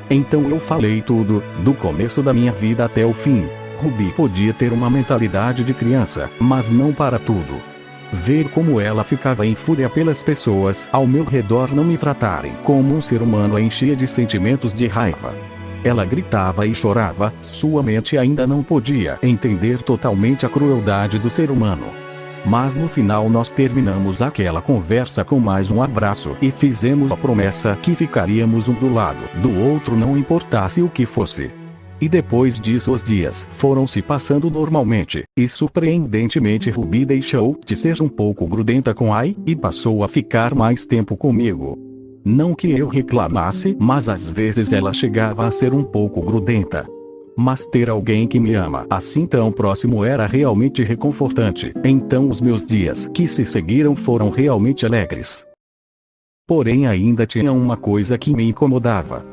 Então eu falei tudo, do começo da minha vida até o fim. Ruby podia ter uma mentalidade de criança, mas não para tudo. Ver como ela ficava em fúria pelas pessoas ao meu redor não me tratarem como um ser humano a enchia de sentimentos de raiva. Ela gritava e chorava, sua mente ainda não podia entender totalmente a crueldade do ser humano. Mas no final nós terminamos aquela conversa com mais um abraço e fizemos a promessa que ficaríamos um do lado do outro não importasse o que fosse. E depois disso os dias foram se passando normalmente, e surpreendentemente Ruby deixou de ser um pouco grudenta com Ai e passou a ficar mais tempo comigo. Não que eu reclamasse, mas às vezes ela chegava a ser um pouco grudenta. Mas ter alguém que me ama assim tão próximo era realmente reconfortante, então os meus dias que se seguiram foram realmente alegres. Porém ainda tinha uma coisa que me incomodava.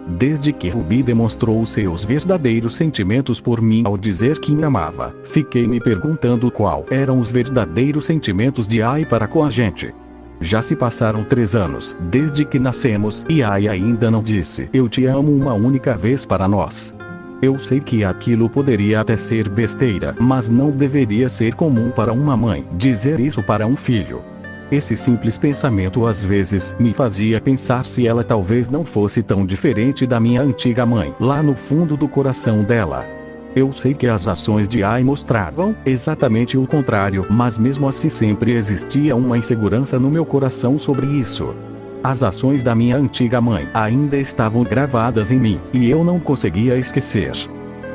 Desde que Ruby demonstrou seus verdadeiros sentimentos por mim ao dizer que me amava, fiquei me perguntando qual eram os verdadeiros sentimentos de Ai para com a gente. Já se passaram 3 anos desde que nascemos e Ai ainda não disse "eu te amo" uma única vez para nós. Eu sei que aquilo poderia até ser besteira, mas não deveria ser comum para uma mãe dizer isso para um filho. Esse simples pensamento às vezes me fazia pensar se ela talvez não fosse tão diferente da minha antiga mãe, lá no fundo do coração dela. Eu sei que as ações de Ai mostravam exatamente o contrário, mas mesmo assim sempre existia uma insegurança no meu coração sobre isso. As ações da minha antiga mãe ainda estavam gravadas em mim, e eu não conseguia esquecer.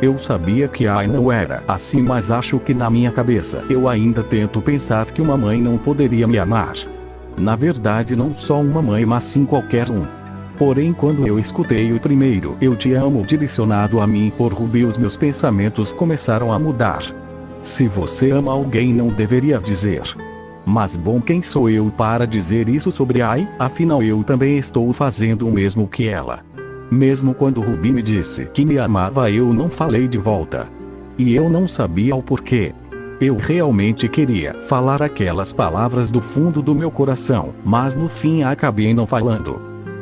Eu sabia que Ai não era assim, mas acho que na minha cabeça eu ainda tento pensar que uma mãe não poderia me amar. Na verdade não só uma mãe, mas sim qualquer um. Porém quando eu escutei o primeiro "eu te amo" direcionado a mim por Ruby, os meus pensamentos começaram a mudar. Se você ama alguém não deveria dizer. Mas bom, quem sou eu para dizer isso sobre Ai? Afinal eu também estou fazendo o mesmo que ela. Mesmo quando Ruby me disse que me amava eu não falei de volta. E eu não sabia o porquê. Eu realmente queria falar aquelas palavras do fundo do meu coração, mas no fim acabei não falando.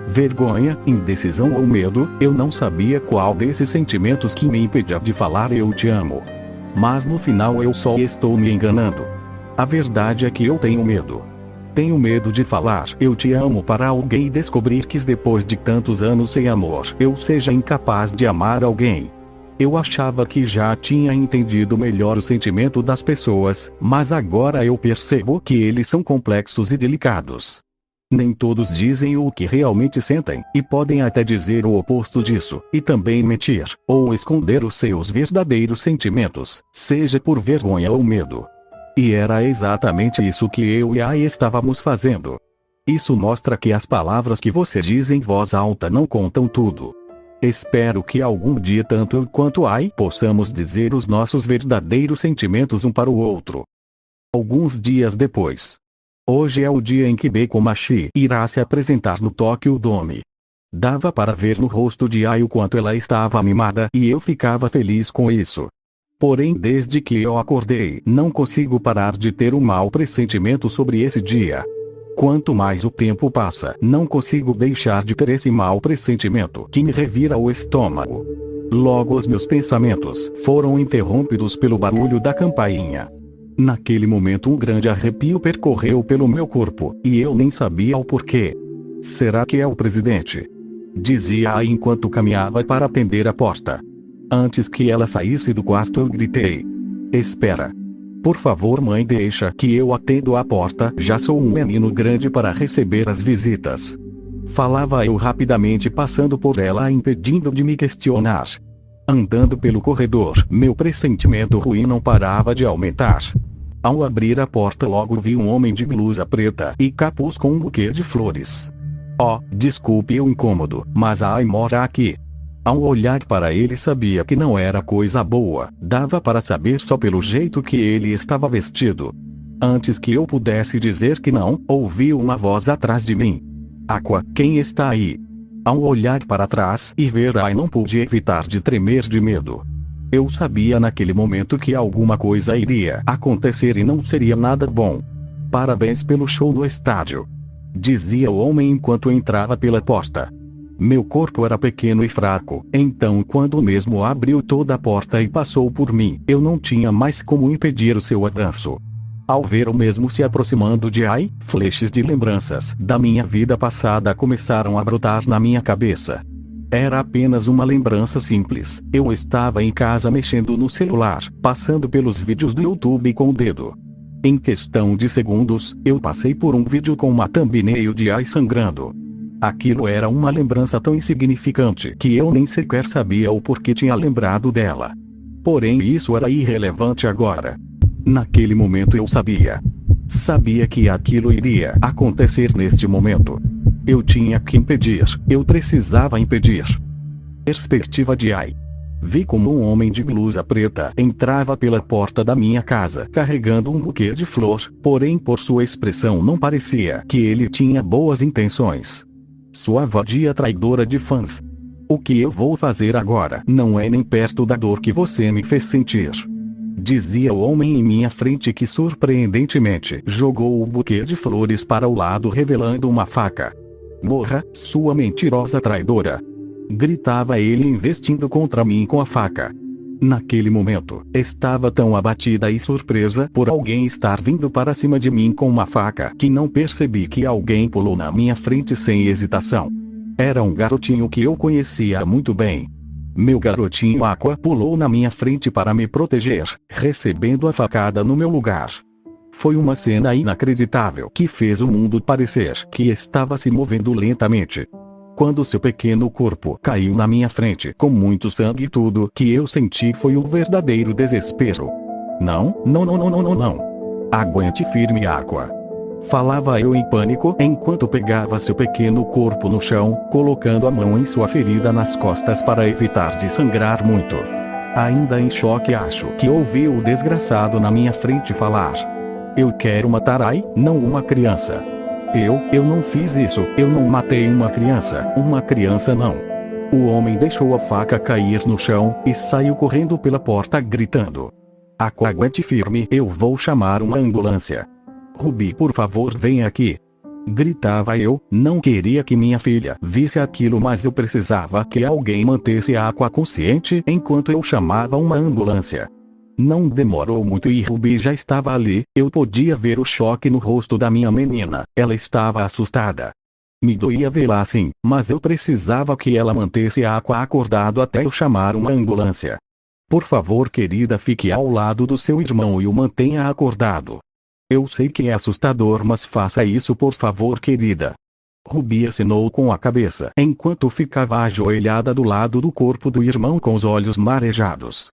Vergonha, indecisão ou medo, eu não sabia qual desses sentimentos que me impedia de falar "eu te amo". Mas no final eu só estou me enganando. A verdade é que eu tenho medo. Tenho medo de falar "eu te amo" para alguém e descobrir que depois de tantos anos sem amor, eu seja incapaz de amar alguém. Eu achava que já tinha entendido melhor o sentimento das pessoas, mas agora eu percebo que eles são complexos e delicados. Nem todos dizem o que realmente sentem, e podem até dizer o oposto disso, e também mentir, ou esconder os seus verdadeiros sentimentos, seja por vergonha ou medo. E era exatamente isso que eu e Ai estávamos fazendo. Isso mostra que as palavras que você diz em voz alta não contam tudo. Espero que algum dia tanto eu quanto Ai possamos dizer os nossos verdadeiros sentimentos um para o outro. Alguns dias depois. Hoje é o dia em que Bekomachi irá se apresentar no Tokyo Dome. Dava para ver no rosto de Ai o quanto ela estava mimada e eu ficava feliz com isso. Porém desde que eu acordei, não consigo parar de ter um mau pressentimento sobre esse dia. Quanto mais o tempo passa, não consigo deixar de ter esse mau pressentimento que me revira o estômago. Logo os meus pensamentos foram interrompidos pelo barulho da campainha. Naquele momento um grande arrepio percorreu pelo meu corpo, e eu nem sabia o porquê. Será que é o presidente? Dizia Ai enquanto caminhava para atender a porta. Antes que ela saísse do quarto eu gritei. Espera. Por favor mãe, deixa que eu atendo a porta, já sou um menino grande para receber as visitas. Falava eu rapidamente passando por ela impedindo de me questionar. Andando pelo corredor, meu pressentimento ruim não parava de aumentar. Ao abrir a porta logo vi um homem de blusa preta e capuz com um buquê de flores. Oh, desculpe o incômodo, mas Ai mora aqui. Ao olhar para ele sabia que não era coisa boa, dava para saber só pelo jeito que ele estava vestido. Antes que eu pudesse dizer que não, ouvi uma voz atrás de mim. Aqua, quem está aí? Ao olhar para trás e ver Ai não pude evitar de tremer de medo. Eu sabia naquele momento que alguma coisa iria acontecer e não seria nada bom. Parabéns pelo show no estádio. Dizia o homem enquanto entrava pela porta. Meu corpo era pequeno e fraco, então quando o mesmo abriu toda a porta e passou por mim, eu não tinha mais como impedir o seu avanço. Ao ver o mesmo se aproximando de Ai, flashes de lembranças da minha vida passada começaram a brotar na minha cabeça. Era apenas uma lembrança simples. Eu estava em casa mexendo no celular, passando pelos vídeos do YouTube com o dedo. Em questão de segundos, eu passei por um vídeo com uma thumbnail de Ai sangrando. Aquilo era uma lembrança tão insignificante que eu nem sequer sabia o porquê tinha lembrado dela. Porém, isso era irrelevante agora. Naquele momento eu sabia. Sabia que aquilo iria acontecer neste momento. Eu tinha que impedir, eu precisava impedir. Perspectiva de Ai. Vi como um homem de blusa preta entrava pela porta da minha casa carregando um buquê de flor, porém por sua expressão não parecia que ele tinha boas intenções. Sua vadia traidora de fãs. O que eu vou fazer agora não é nem perto da dor que você me fez sentir. Dizia o homem em minha frente que surpreendentemente jogou o buquê de flores para o lado revelando uma faca. Morra, sua mentirosa traidora! Gritava ele investindo contra mim com a faca. Naquele momento, estava tão abatida e surpresa por alguém estar vindo para cima de mim com uma faca que não percebi que alguém pulou na minha frente sem hesitação. Era um garotinho que eu conhecia muito bem. Meu garotinho Aqua pulou na minha frente para me proteger, recebendo a facada no meu lugar. Foi uma cena inacreditável que fez o mundo parecer que estava se movendo lentamente. Quando seu pequeno corpo caiu na minha frente com muito sangue, tudo que eu senti foi um verdadeiro desespero. Não. Aguente firme, Aqua. Falava eu em pânico enquanto pegava seu pequeno corpo no chão, colocando a mão em sua ferida nas costas para evitar de sangrar muito. Ainda em choque, acho que ouvi o desgraçado na minha frente falar: eu quero matar Ai, não uma criança. Eu não fiz isso, eu não matei uma criança não. O homem deixou a faca cair no chão e saiu correndo pela porta gritando: Aqua, aguente firme, eu vou chamar uma ambulância. Ruby, por favor, venha aqui. Gritava eu, não queria que minha filha visse aquilo, mas eu precisava que alguém mantesse a Aqua consciente enquanto eu chamava uma ambulância. Não demorou muito e Ruby já estava ali. Eu podia ver o choque no rosto da minha menina. Ela estava assustada. Me doía vê-la assim, mas eu precisava que ela mantesse a Aqua acordado até eu chamar uma ambulância. Por favor, querida, fique ao lado do seu irmão e o mantenha acordado. Eu sei que é assustador, mas faça isso, por favor, querida. Ruby assinou com a cabeça enquanto ficava ajoelhada do lado do corpo do irmão com os olhos marejados.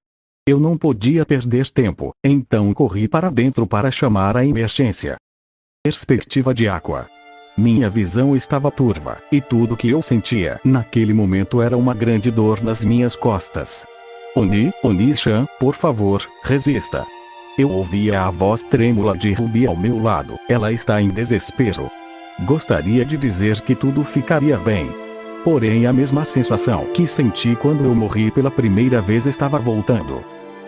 Eu não podia perder tempo, então corri para dentro para chamar a emergência. Perspectiva de Aqua. Minha visão estava turva, e tudo que eu sentia naquele momento era uma grande dor nas minhas costas. Oni-chan, por favor, resista. Eu ouvia a voz trêmula de Ruby ao meu lado. Ela está em desespero. Gostaria de dizer que tudo ficaria bem. Porém, a mesma sensação que senti quando eu morri pela primeira vez estava voltando.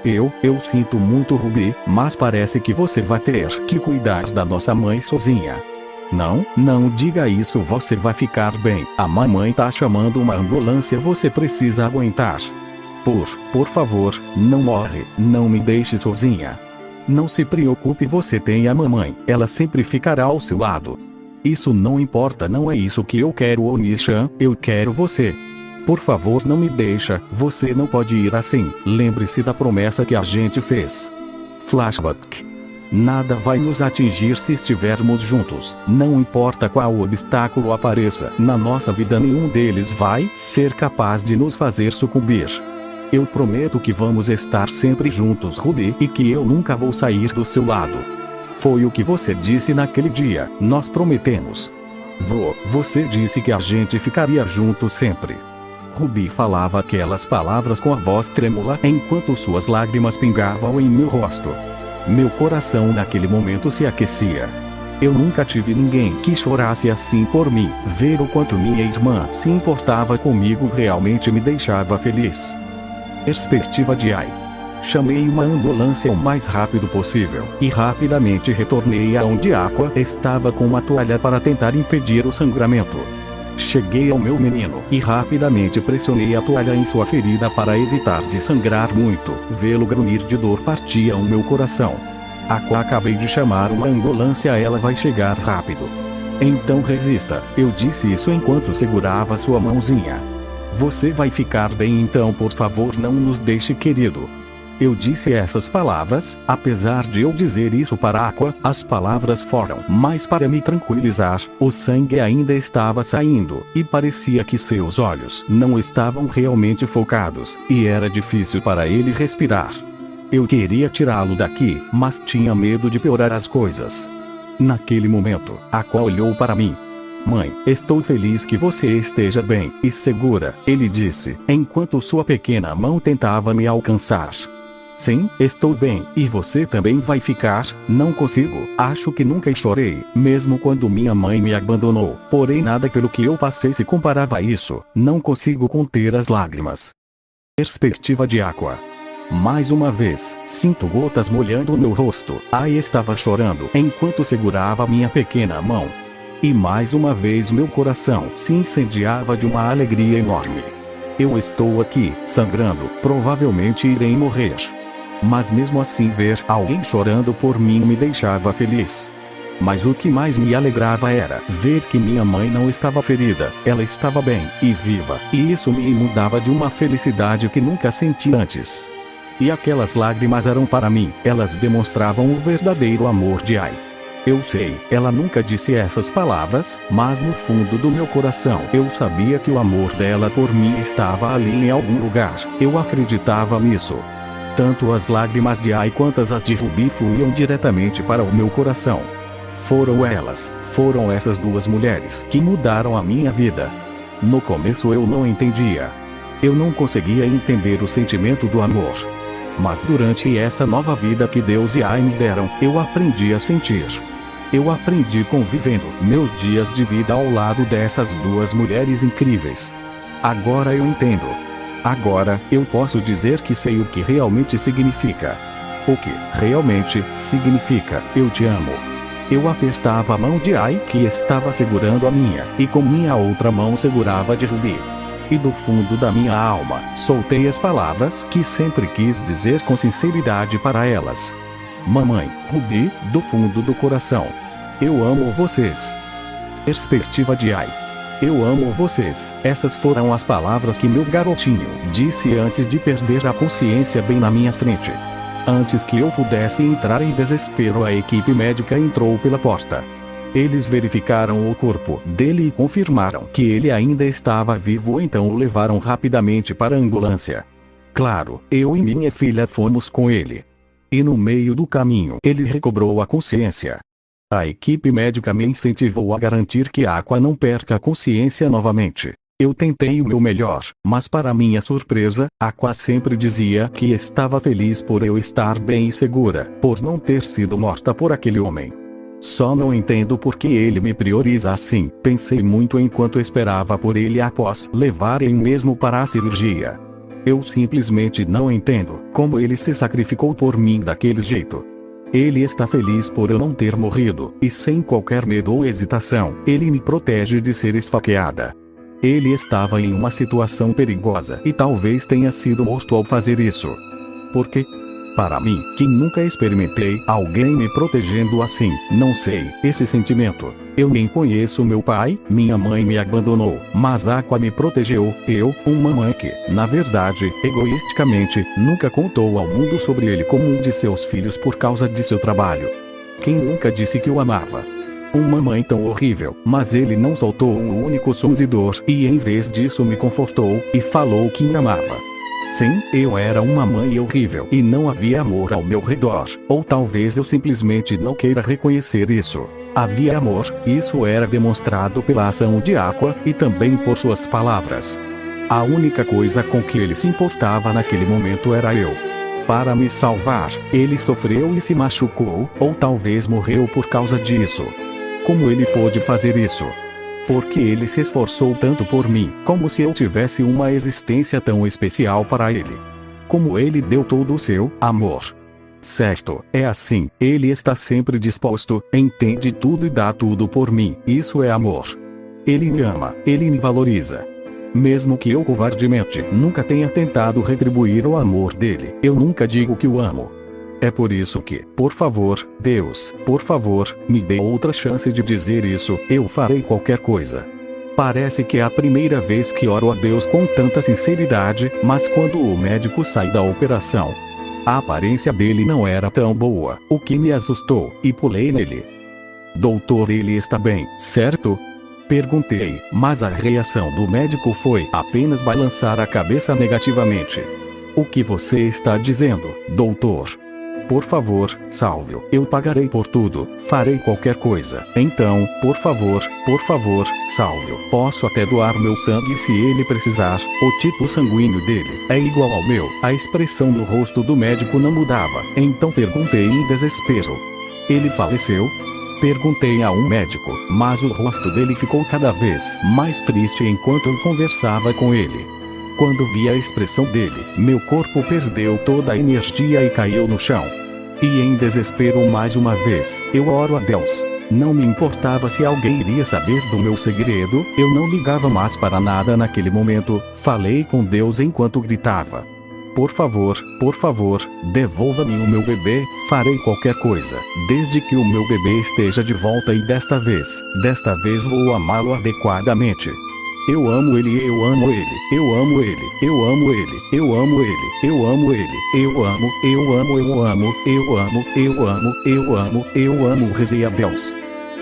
Eu sinto muito, Ruby, mas parece que você vai ter que cuidar da nossa mãe sozinha. Não diga isso, você vai ficar bem. A mamãe tá chamando uma ambulância, você precisa aguentar. Por favor, não morre, não me deixe sozinha. Não se preocupe, você tem a mamãe, ela sempre ficará ao seu lado. Isso não importa, não é isso que eu quero, Oni-chan, eu quero você. Por favor, não me deixa, você não pode ir assim, lembre-se da promessa que a gente fez. Flashback. Nada vai nos atingir se estivermos juntos, não importa qual obstáculo apareça na nossa vida, nenhum deles vai ser capaz de nos fazer sucumbir. Eu prometo que vamos estar sempre juntos, Ruby, e que eu nunca vou sair do seu lado. Foi o que você disse naquele dia, nós prometemos. Você disse que a gente ficaria junto sempre. Ruby falava aquelas palavras com a voz trêmula enquanto suas lágrimas pingavam em meu rosto. Meu coração naquele momento se aquecia. Eu nunca tive ninguém que chorasse assim por mim. Ver o quanto minha irmã se importava comigo realmente me deixava feliz. Perspectiva de Ai. Chamei uma ambulância o mais rápido possível e rapidamente retornei aonde Aqua estava com uma toalha para tentar impedir o sangramento. Cheguei ao meu menino e rapidamente pressionei a toalha em sua ferida para evitar de sangrar muito. Vê-lo grunhir de dor partia o meu coração. Aqua, acabei de chamar uma ambulância, ela vai chegar rápido. Então resista, eu disse isso enquanto segurava sua mãozinha. Você vai ficar bem, então por favor não nos deixe, querido. Eu disse essas palavras, apesar de eu dizer isso para Aqua, as palavras foram mais para me tranquilizar. O sangue ainda estava saindo, e parecia que seus olhos não estavam realmente focados, e era difícil para ele respirar. Eu queria tirá-lo daqui, mas tinha medo de piorar as coisas. Naquele momento, Aqua olhou para mim. Mãe, estou feliz que você esteja bem e segura, ele disse, enquanto sua pequena mão tentava me alcançar. Sim, estou bem, e você também vai ficar. Não consigo, acho que nunca chorei, mesmo quando minha mãe me abandonou, porém nada pelo que eu passei se comparava a isso, não consigo conter as lágrimas. Perspectiva de Aqua. Mais uma vez, sinto gotas molhando meu rosto. Ai, estava chorando enquanto segurava minha pequena mão. E mais uma vez meu coração se incendiava de uma alegria enorme. Eu estou aqui, sangrando, provavelmente irei morrer. Mas mesmo assim ver alguém chorando por mim me deixava feliz. Mas o que mais me alegrava era ver que minha mãe não estava ferida, ela estava bem e viva, e isso me inundava de uma felicidade que nunca senti antes. E aquelas lágrimas eram para mim, elas demonstravam o verdadeiro amor de Ai. Eu sei, ela nunca disse essas palavras, mas no fundo do meu coração eu sabia que o amor dela por mim estava ali em algum lugar, eu acreditava nisso. Tanto as lágrimas de Ai quanto as de Ruby fluíam diretamente para o meu coração. Foram essas duas mulheres que mudaram a minha vida. No começo eu não entendia. Eu não conseguia entender o sentimento do amor. Mas durante essa nova vida que Deus e Ai me deram, eu aprendi a sentir. Eu aprendi convivendo meus dias de vida ao lado dessas duas mulheres incríveis. Agora eu entendo. Agora, eu posso dizer que sei o que realmente significa. O que realmente significa, eu te amo. Eu apertava a mão de Ai, que estava segurando a minha, e com minha outra mão segurava a de Ruby. E do fundo da minha alma, soltei as palavras que sempre quis dizer com sinceridade para elas. Mamãe, Ruby, do fundo do coração. Eu amo vocês. Perspectiva de Ai. Eu amo vocês. Essas foram as palavras que meu garotinho disse antes de perder a consciência bem na minha frente. Antes que eu pudesse entrar em desespero, a equipe médica entrou pela porta. Eles verificaram o corpo dele e confirmaram que ele ainda estava vivo, então o levaram rapidamente para a ambulância. Claro, eu e minha filha fomos com ele. E no meio do caminho, ele recobrou a consciência. A equipe médica me incentivou a garantir que Aqua não perca a consciência novamente. Eu tentei o meu melhor, mas para minha surpresa, Aqua sempre dizia que estava feliz por eu estar bem e segura, por não ter sido morta por aquele homem. Só não entendo por que ele me prioriza assim, pensei muito enquanto esperava por ele após levarem mesmo para a cirurgia. Eu simplesmente não entendo como ele se sacrificou por mim daquele jeito. Ele está feliz por eu não ter morrido, e sem qualquer medo ou hesitação, ele me protege de ser esfaqueada. Ele estava em uma situação perigosa e talvez tenha sido morto ao fazer isso. Por quê? Para mim, que nunca experimentei alguém me protegendo assim, não sei, esse sentimento. Eu nem conheço meu pai, minha mãe me abandonou, mas Aqua me protegeu, uma mãe que, na verdade, egoisticamente, nunca contou ao mundo sobre ele como um de seus filhos por causa de seu trabalho. Quem nunca disse que o amava? Uma mãe tão horrível, mas ele não soltou um único som de dor e em vez disso me confortou e falou que me amava. Sim, eu era uma mãe horrível e não havia amor ao meu redor, ou talvez eu simplesmente não queira reconhecer isso. Havia amor, isso era demonstrado pela ação de Aqua e também por suas palavras. A única coisa com que ele se importava naquele momento era eu. Para me salvar, ele sofreu e se machucou, ou talvez morreu por causa disso. Como ele pôde fazer isso? Porque ele se esforçou tanto por mim, como se eu tivesse uma existência tão especial para ele. Como ele deu todo o seu amor. Certo, é assim, ele está sempre disposto, entende tudo e dá tudo por mim, isso é amor. Ele me ama, ele me valoriza. Mesmo que eu covardemente nunca tenha tentado retribuir o amor dele, eu nunca digo que o amo. É por isso que, por favor, Deus, por favor, me dê outra chance de dizer isso, eu farei qualquer coisa. Parece que é a primeira vez que oro a Deus com tanta sinceridade, mas quando o médico sai da operação, a aparência dele não era tão boa, o que me assustou, e pulei nele. Doutor, ele está bem, certo? Perguntei, mas a reação do médico foi apenas balançar a cabeça negativamente. O que você está dizendo, doutor? Por favor, salve-o. Eu pagarei por tudo, farei qualquer coisa. Então, por favor, salve-o. Posso até doar meu sangue se ele precisar. O tipo sanguíneo dele é igual ao meu. A expressão no rosto do médico não mudava. Então perguntei em desespero. Ele faleceu? Perguntei a um médico, mas o rosto dele ficou cada vez mais triste enquanto eu conversava com ele. Quando vi a expressão dele, meu corpo perdeu toda a energia e caiu no chão. E em desespero mais uma vez, eu oro a Deus. Não me importava se alguém iria saber do meu segredo, eu não ligava mais para nada naquele momento. Falei com Deus enquanto gritava. Por favor, devolva-me o meu bebê, farei qualquer coisa, desde que o meu bebê esteja de volta e desta vez vou amá-lo adequadamente. Eu amo ele, eu amo ele, eu amo ele, eu amo ele, eu amo ele, eu amo ele, eu amo, rezei a Deus.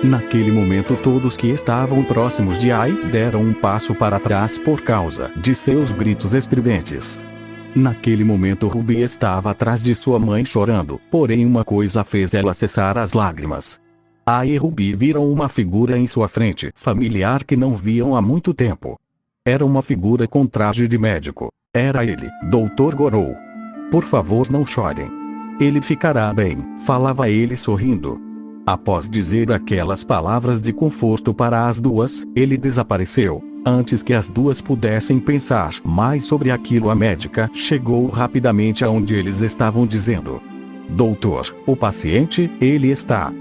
Naquele momento todos que estavam próximos de Ai deram um passo para trás por causa de seus gritos estridentes. Naquele momento Ruby estava atrás de sua mãe chorando, porém uma coisa fez ela cessar as lágrimas. Ai e Ruby viram uma figura em sua frente, familiar que não viam há muito tempo. Era uma figura com traje de médico. Era ele, Dr. Gorou. Por favor, não chorem. Ele ficará bem, falava ele sorrindo. Após dizer aquelas palavras de conforto para as duas, ele desapareceu. Antes que as duas pudessem pensar mais sobre aquilo, a médica chegou rapidamente aonde eles estavam dizendo: Doutor, o paciente, ele está